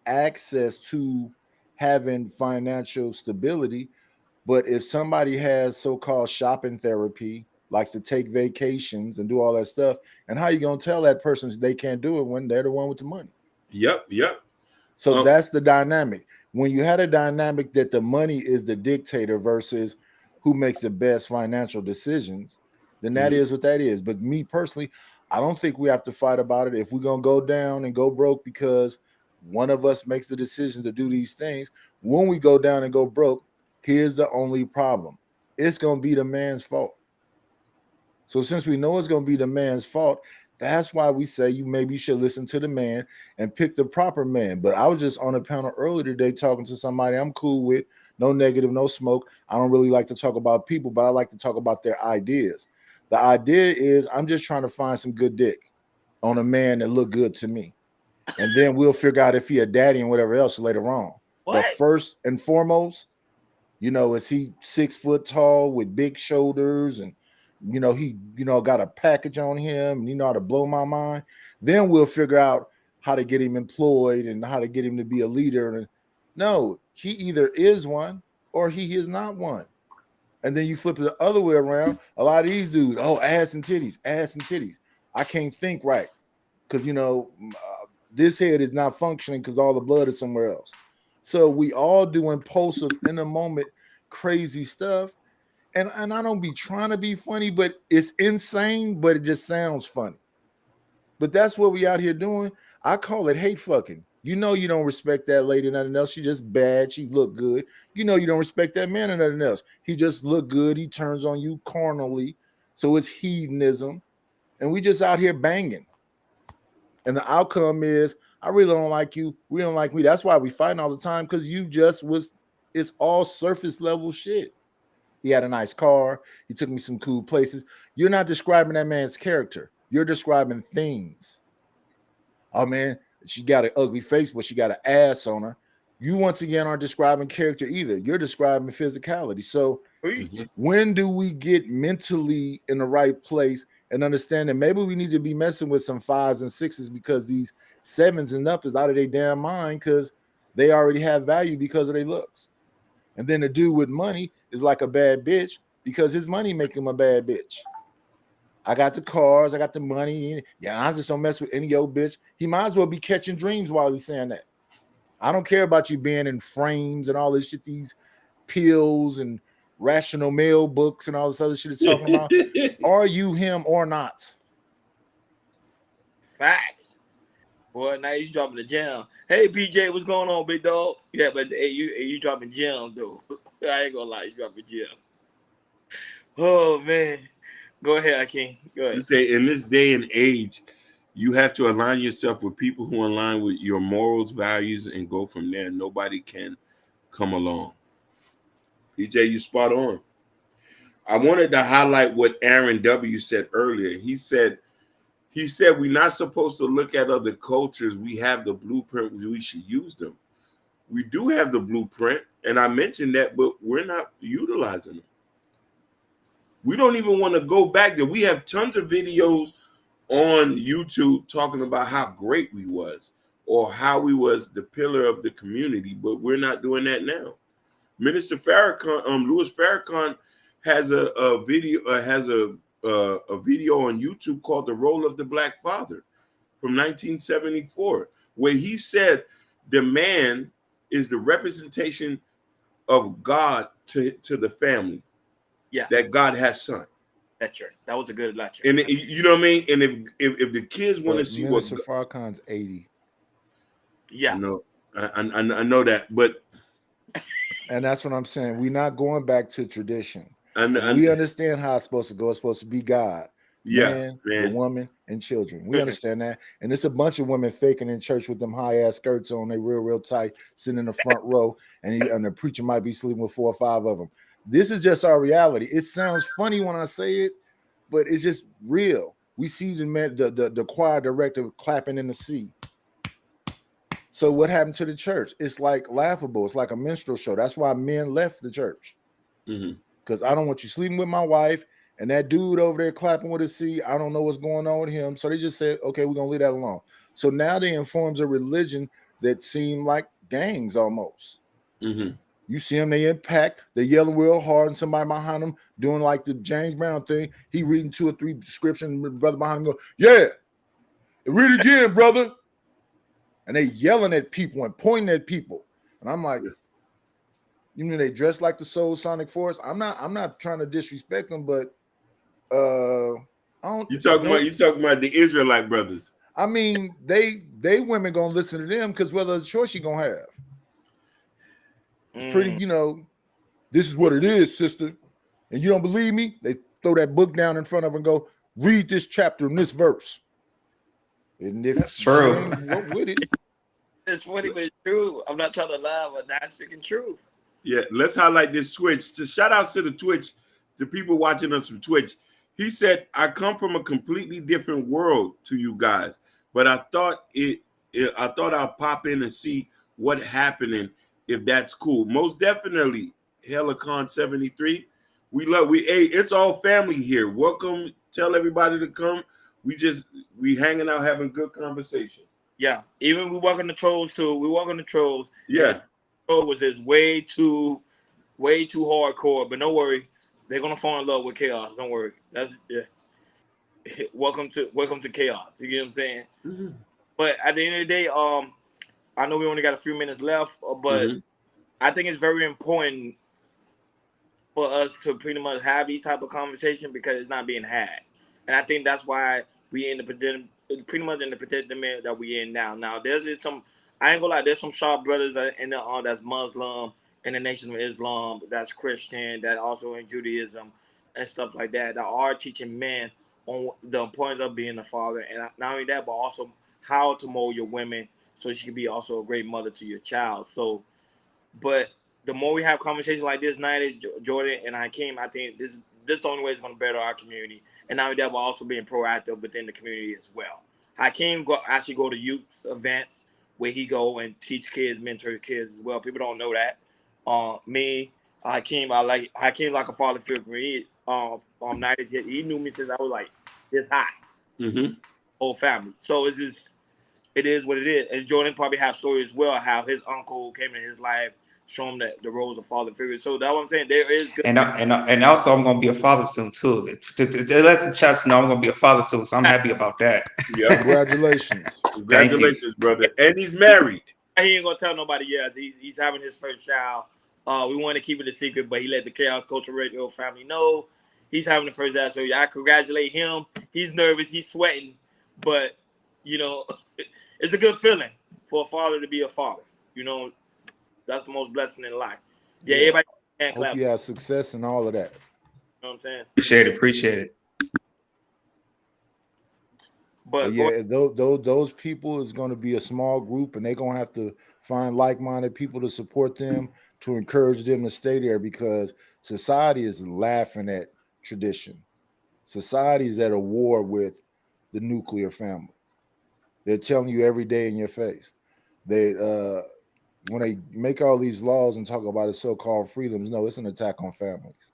access to having financial stability. But if somebody has so-called shopping therapy, likes to take vacations and do all that stuff, and how you gonna tell that person they can't do it when they're the one with the money? Yep. So that's the dynamic. When you had a dynamic that the money is the dictator versus who makes the best financial decisions, then that is what that is. But me personally, I don't think we have to fight about it. If we're going to go down and go broke because one of us makes the decision to do these things, when we go down and go broke, here's the only problem. It's going to be the man's fault. So since we know it's going to be the man's fault, that's why we say you maybe should listen to the man and pick the proper man. But I was just on a panel earlier today talking to somebody I'm cool with, no negative, no smoke. I don't really like to talk about people, but I like to talk about their ideas. The idea is I'm just trying to find some good dick on a man that look good to me. And then we'll figure out if he a daddy and whatever else later on. But first and foremost, is he 6 foot tall with big shoulders and he got a package on him and how to blow my mind. Then we'll figure out how to get him employed and how to get him to be a leader. And no, he either is one or he is not one. And then you flip it the other way around. A lot of these dudes, ass and titties. I can't think right because this head is not functioning because all the blood is somewhere else. So we all do impulsive, in the moment, crazy stuff. And I don't be trying to be funny, but it's insane, but it just sounds funny. But that's what we out here doing. I call it hate fucking. You don't respect that lady or nothing else. She just bad. She look good. You don't respect that man or nothing else. He just look good. He turns on you carnally. So it's hedonism. And we just out here banging. And the outcome is, I really don't like you. We don't like me. That's why we fighting all the time, because it's all surface level shit. He had a nice car. He took me some cool places. You're not describing that man's character. You're describing things. Oh, man, she got an ugly face, but she got an ass on her. You, once again, aren't describing character either. You're describing physicality. So when do we get mentally in the right place and understand that maybe we need to be messing with some 5s and 6s because these 7s and up is out of their damn mind because they already have value because of their looks. And then the dude with money is like a bad bitch because his money make him a bad bitch. I got the cars, I got the money. Yeah, I just don't mess with any old bitch. He might as well be catching dreams while he's saying that. I don't care about you being in frames and all this shit, these pills and rational male books and all this other shit it's talking about. Are you him or not? Facts. Boy, now you dropping the gem. Hey, PJ, what's going on, big dog? Yeah, but hey, you dropping gems, though. I ain't gonna lie, you dropping gems. Oh, man. Go ahead, Akeem. Go ahead. You say, in this day and age, you have to align yourself with people who align with your morals, values, and go from there. Nobody can come along. PJ, you spot on. I wanted to highlight what Aaron W. said earlier. He said we're not supposed to look at other cultures. We have the blueprint. We should use them. We do have the blueprint, and I mentioned that, but we're not utilizing them. We don't even want to go back there. We have tons of videos on YouTube talking about how great we was or how we was the pillar of the community, but we're not doing that now. Minister Farrakhan, Louis Farrakhan has a video on YouTube called "The Role of the Black Father" from 1974, where he said the man is the representation of God to the family. Yeah, that God has son. lecture. That was a good lecture. And you know what I mean? And if the kids want to But see Minister what Farrakhan's 80. Yeah. I know, I know that, but And that's what I'm saying. We're not going back to tradition. and We understand how it's supposed to go. It's supposed to be God, yeah, man, the man. woman, and children. We understand that. And it's a bunch of women faking in church with them high ass skirts on, they real tight, sitting in the front row, and the preacher might be sleeping with 4 or 5 of them. This is just our reality. It sounds funny when I say it, but it's just real. We see the choir director clapping in the sea. So what happened to the church? It's like laughable. It's like a minstrel show. That's why men left the church. Because I don't want you sleeping with my wife and that dude over there clapping with his seed. I don't know what's going on with him. So they just said, okay, we're going to leave that alone. So now they informs a religion that seem like gangs almost. You see them, they impact, they yelling real hard, and somebody behind them doing like the James Brown thing. He reading 2 or 3 scriptures, and the brother behind him go, yeah, read it again, brother. And they yelling at people and pointing at people. And I'm like, you mean they dress like the Soul Sonic Force? I'm not trying to disrespect them, but I don't. You talking about the Israelite brothers? I mean, they women gonna listen to them because what other choice you gonna have? It's pretty, this is what it is, sister. And you don't believe me? They throw that book down in front of her and go, read this chapter in this verse. And if that's true, what with it? It's funny, but it's true. I'm not trying to lie, but not speaking truth. Yeah, let's highlight this Twitch. So shout outs to the Twitch, the people watching us from Twitch. He said, I come from a completely different world to you guys, but I thought I'll pop in and see what happening if that's cool. Most definitely, Helicon 73. It's all family here. Welcome. Tell everybody to come. We hanging out having good conversation. Yeah. Even we welcome the trolls too. We welcome the trolls. Yeah. Troll was just way too hardcore, but don't worry. They're gonna fall in love with chaos. Don't worry. That's welcome to chaos. You get what I'm saying? But at the end of the day, I know we only got a few minutes left, but I think it's very important for us to pretty much have these type of conversations because it's not being had. And I think that's why we pretty much in the predicament that we in now. Now there's some, I ain't gonna lie, there's some sharp brothers in the that's Muslim, in the Nation of Islam, that's Christian, that also in Judaism and stuff like that are teaching men on the importance of being a father, and not only that, but also how to mold your women so she can be also a great mother to your child. So, but the more we have conversations like this, night, Jordan and Hakeem, I think this the only way it's going to better our community. And not only that, but also being proactive within the community as well. Hakeem actually go to youth events where he go and teach kids, mentor kids as well. People don't know that. Hakeem, I like Hakeem like a father figure. He 90s, he knew me since I was like this high. Whole family. So it is what it is. And Jordan probably have stories as well how his uncle came in his life, show him the roles of father figures. So that's what I'm saying. There is good. And also I'm gonna be a father soon too. Let's the chest know I'm gonna be a father soon, so I'm happy about that. Yeah, congratulations, brother. And he's married. He ain't gonna tell nobody yet. He's having his first child. We want to keep it a secret, but he let the Chaos Culture Radio family know he's having the first child. So I congratulate him. He's nervous. He's sweating, but it's a good feeling for a father to be a father. That's the most blessing in life. Yeah, everybody can clap. Hope you have success and all of that. You know what I'm saying? Appreciate it. But yeah, those people is going to be a small group, and they're going to have to find like-minded people to support them, to encourage them to stay there, because society is laughing at tradition. Society is at a war with the nuclear family. They're telling you every day in your face. When they make all these laws and talk about the so-called freedoms, no, it's an attack on families.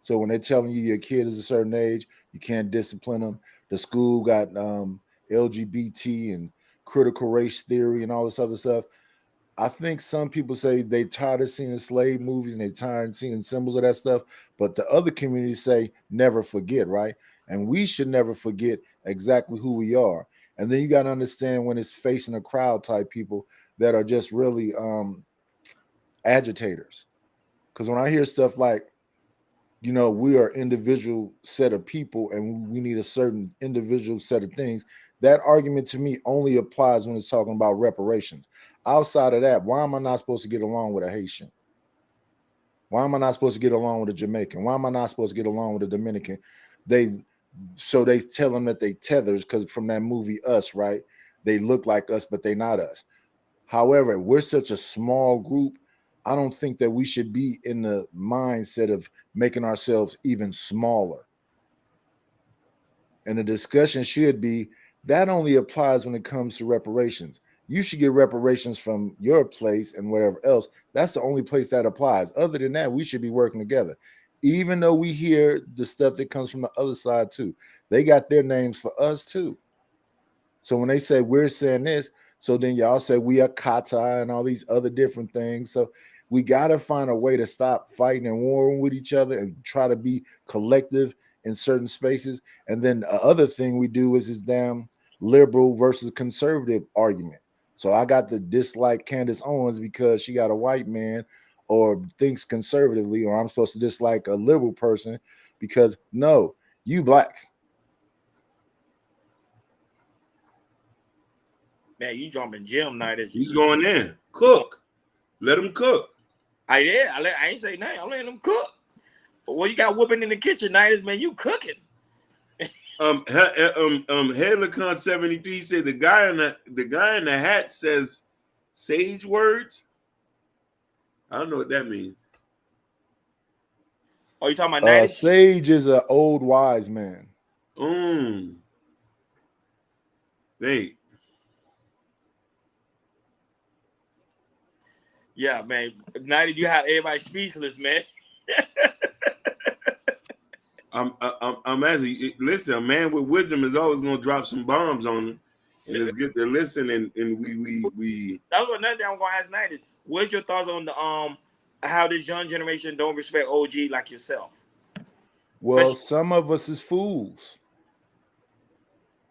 So when they're telling you your kid is a certain age, you can't discipline them. The school got LGBT and critical race theory and all this other stuff. I think some people say they tired of seeing slave movies and they tired of seeing symbols of that stuff. But the other communities say never forget, right? And we should never forget exactly who we are. And then you got to understand when it's facing a crowd type people that are just really agitators. Because when I hear stuff like, you know, we are individual set of people and we need a certain individual set of things. That argument to me only applies when it's talking about reparations. Outside of that, why am I not supposed to get along with a Haitian? Why am I not supposed to get along with a Jamaican? Why am I not supposed to get along with a Dominican? They tell them that they tethers because from that movie Us, right? They look like us, but they're not us. However, we're such a small group. I don't think that we should be in the mindset of making ourselves even smaller. And the discussion should be that only applies when it comes to reparations. You should get reparations from your place and whatever else. That's the only place that applies. Other than that, we should be working together. Even though we hear the stuff that comes from the other side too. They got their names for us too. So when they say we're saying this, so then y'all say we are kata and all these other different things. So we got to find a way to stop fighting and warring with each other and try to be collective in certain spaces. And then the other thing we do is this damn liberal versus conservative argument. So I got to dislike Candace Owens because she got a white man or thinks conservatively, or I'm supposed to dislike a liberal person because no, you black. Man, you jumping gym night. He's going in. Cook. Let him cook. I ain't say nothing. I'm letting him cook. But what you got whooping in the kitchen night is, man, you cooking. Headlicon 73 said the guy in the hat says sage words. I don't know what that means. Oh, you talking about 90s? Sage is an old wise man. Think. Yeah, man. 90s, you have everybody speechless, man. I'm actually listen. A man with wisdom is always gonna drop some bombs on him, and it's good to listen. And we. That's what another thing I'm gonna ask 90s. What's your thoughts on the how this young generation don't respect OG like yourself? Well, some of us is fools,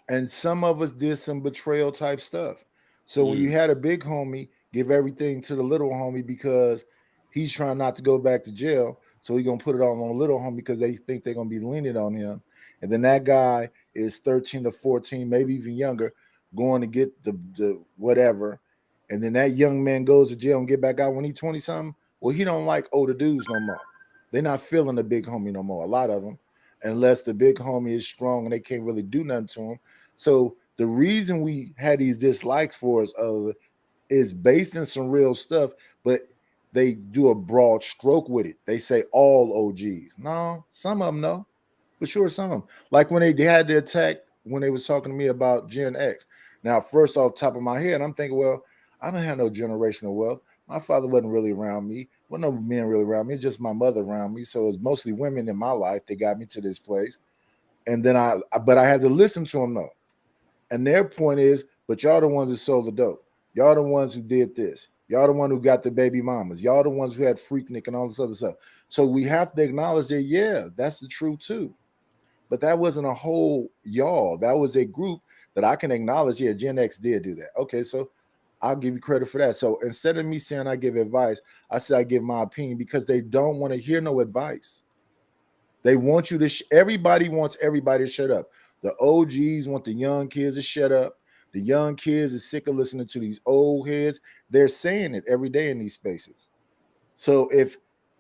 and some of us did some betrayal type stuff. So when you had a big homie, give everything to the little homie because he's trying not to go back to jail. So he's going to put it all on a little homie because they think they're going to be lenient on him. And then that guy is 13 to 14, maybe even younger, going to get the whatever. And then that young man goes to jail and get back out when he's 20-something. Well, he don't like older dudes no more. They're not feeling the big homie no more, a lot of them, unless the big homie is strong and they can't really do nothing to him. So the reason we had these dislikes for us is based in some real stuff, but they do a broad stroke with it. They say all OGs. No, some of them no. For sure, some of them. Like when they had the attack, when they was talking to me about Gen X. Now, first off the top of my head, I'm thinking, well, I don't have no generational wealth. My father wasn't really around me. Wasn't no men really around me. It's just my mother around me. So it's mostly women in my life. They got me to this place. And then I had to listen to them though. And their point is, but y'all the ones that sold the dope. Y'all the ones who did this. Y'all the one who got the baby mamas. Y'all the ones who had Freaknik and all this other stuff. So we have to acknowledge that, yeah, that's the truth too. But that wasn't a whole y'all. That was a group that I can acknowledge, yeah, Gen X did do that. Okay, so I'll give you credit for that. So instead of me saying I give advice, I said I give my opinion because they don't want to hear no advice. They want you to, everybody wants everybody to shut up. The OGs want the young kids to shut up. The young kids are sick of listening to these old heads. They're saying it every day in these spaces. So if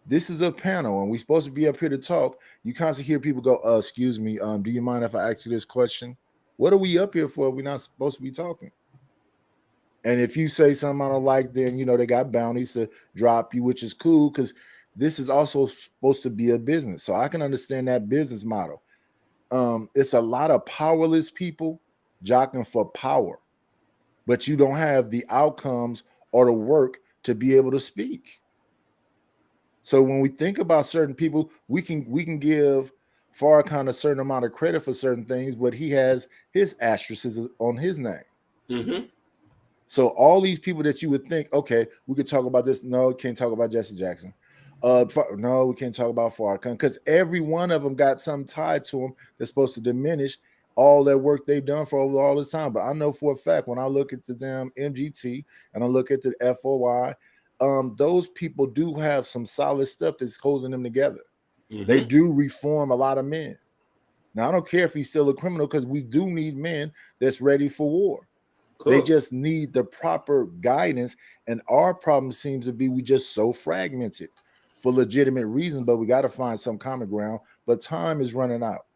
this is a panel and we're supposed to be up here to talk, you constantly hear people go, excuse me, do you mind if I ask you this question? What are we up here for if we're not supposed to be talking? And if you say something I don't like, then, you know, they got bounties to drop you, which is cool because this is also supposed to be a business. So I can understand that business model. It's a lot of powerless people jockeying for power, but you don't have the outcomes or the work to be able to speak. So when we think about certain people, we can give Farrakhan a certain amount of credit for certain things, but he has his asterisks on his name. Mm-hmm. So all these people that you would think, okay, we could talk about this. No, can't talk about Jesse Jackson. No, we can't talk about Farrakhan because every one of them got something tied to them that's supposed to diminish all that work they've done for over all this time. But I know for a fact when I look at the damn MGT and I look at the FOI, those people do have some solid stuff that's holding them together. They do reform a lot of men. Now, I don't care if he's still a criminal, because we do need men that's ready for war. They just need the proper guidance. And our problem seems to be we just so fragmented for legitimate reasons, but we got to find some common ground. But time is running out.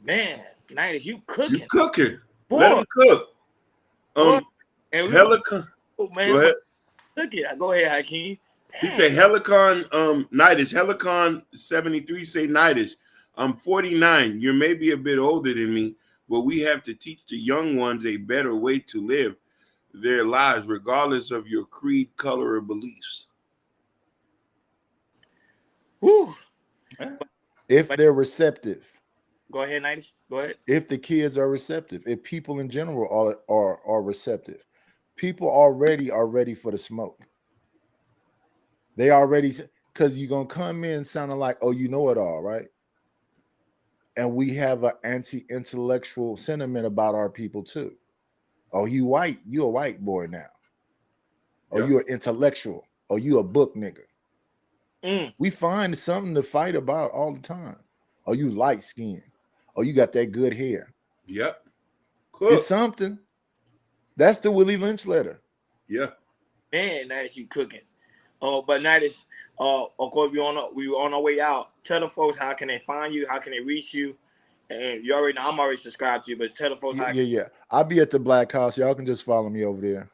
Man, Niners, you cooking. You cooking. Boy. Let him cook. Helicon. Go ahead. Look it. Go ahead, Hakeem. He said Helicon Nidish. Helicon 73 say Nidish. I'm 49. You may be a bit older than me, but we have to teach the young ones a better way to live their lives, regardless of your creed, color, or beliefs. Whew. If they're receptive. Go ahead, Nidish. Go ahead. If the kids are receptive, if people in general are receptive, people already are ready for the smoke. They already, because you're going to come in sounding like, oh, you know it all, right? And we have an anti-intellectual sentiment about our people too. Oh, you white, you a white boy now. Oh, you an intellectual. Oh, you a book nigga. We find something to fight about all the time. Oh, you light skinned. Oh, you got that good hair. Yep. Cool. It's something. That's the Willie Lynch letter. Yeah. Man, Nidish, you cooking. But Nidish, of course, we on our way out. Tell the folks how can they find you, how can they reach you, and you already know I'm already subscribed to you. But tell the folks how. Yeah. I'll be at the Black House. Y'all can just follow me over there.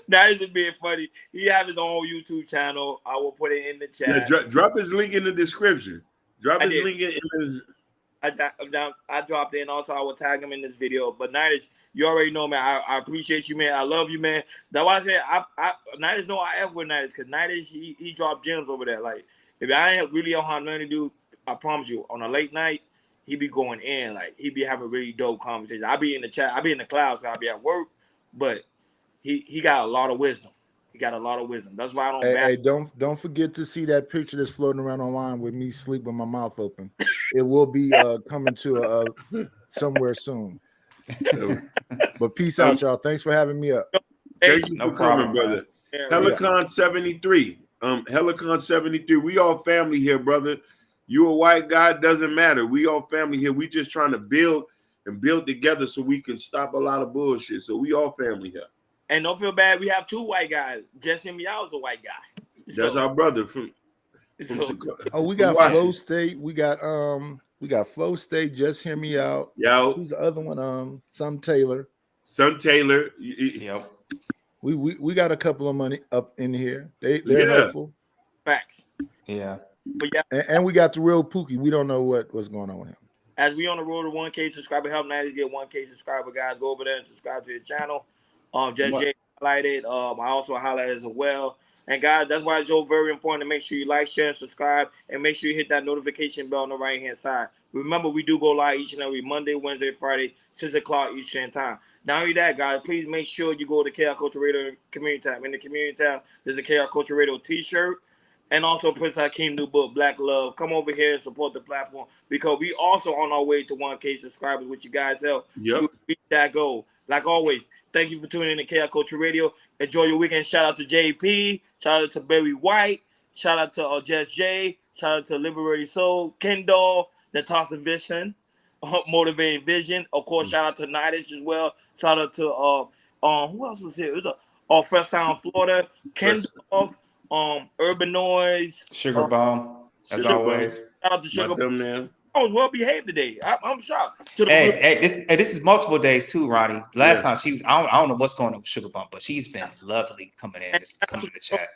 Nidish is being funny. He has his own YouTube channel. I will put it in the chat. Yeah, drop his link in the description. Drop his link in the. I dropped it, and also I will tag him in this video. But Nidish, you already know, man. I appreciate you, man. I love you, man. That's why I said Nidish know I ever with Nidish, because Nidish he dropped gems over there. Like if I ain't really don't have nothing to do, I promise you, on a late night, he be going in. Like he be having really dope conversations. I be in the chat. I be in the clouds. I be at work, but he got a lot of wisdom. He got a lot of wisdom. That's why I don't. Hey, don't forget to see that picture that's floating around online with me sleep with my mouth open. It will be coming to somewhere soon. But peace out, y'all. Thanks for having me up. Thank you for coming, brother. Helicon 73. Helicon 73. We all family here, brother. You a white guy, doesn't matter. We all family here. We just trying to build together so we can stop a lot of bullshit. So we all family here. And don't feel bad. We have two white guys. Jesse Meow's a white guy. That's our brother from we got Flow State. We got Flow State. Just hear me out. Yo. Who's the other one? Son Taylor. Yep. We got a couple of money up in here. They're helpful. Facts. Yeah. But yeah. And we got the real Pookie. We don't know what's going on with him. As we on the road to 1K subscriber, help Nidish get 1K subscriber, guys. Go over there and subscribe to the channel. Just Jay highlighted. I also highlighted as well. And guys, that's why it's so very important to make sure you like, share, and subscribe, and make sure you hit that notification bell on the right-hand side. Remember, we do go live each and every Monday, Wednesday, Friday, 6 o'clock Eastern time. Not only that, guys, please make sure you go to KR Culture Radio Community tab. In the Community tab, there's a KR Culture Radio t-shirt. And also Prince Hakeem new book, Black Love. Come over here and support the platform, because we also on our way to 1K subscribers with you guys help. Yep. Reach that goal. Like always, thank you for tuning in to KR Culture Radio. Enjoy your weekend. Shout out to JP. Shout out to Barry White. Shout out to Jess J. Shout out to Liberated Soul, Kendall, Natasha Vision, Motivating Vision. Of course, shout out to Nidish as well. Shout out to who else was here? It was Fresh Town, Florida, Kendall. Urban Noise, Sugar Bomb, as always. Shout out to Sugar Bomb. I was well behaved today. I'm shocked. This is multiple days too, Ronnie. Last time I don't know what's going on with Sugar Bomb, but she's been lovely coming in to the chat.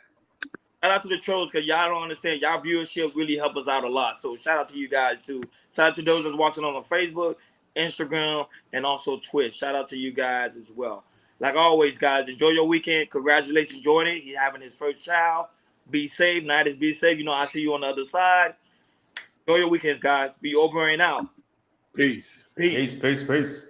Shout out to the trolls, because y'all don't understand. Y'all viewership really help us out a lot. So shout out to you guys too. Shout out to those that's watching on Facebook, Instagram, and also Twitch. Shout out to you guys as well. Like always, guys, enjoy your weekend. Congratulations, Jordan. He's having his first child. Be safe. Nidish, be safe. You know, I see you on the other side. Enjoy your weekends, guys. Be over and out. Peace. Peace.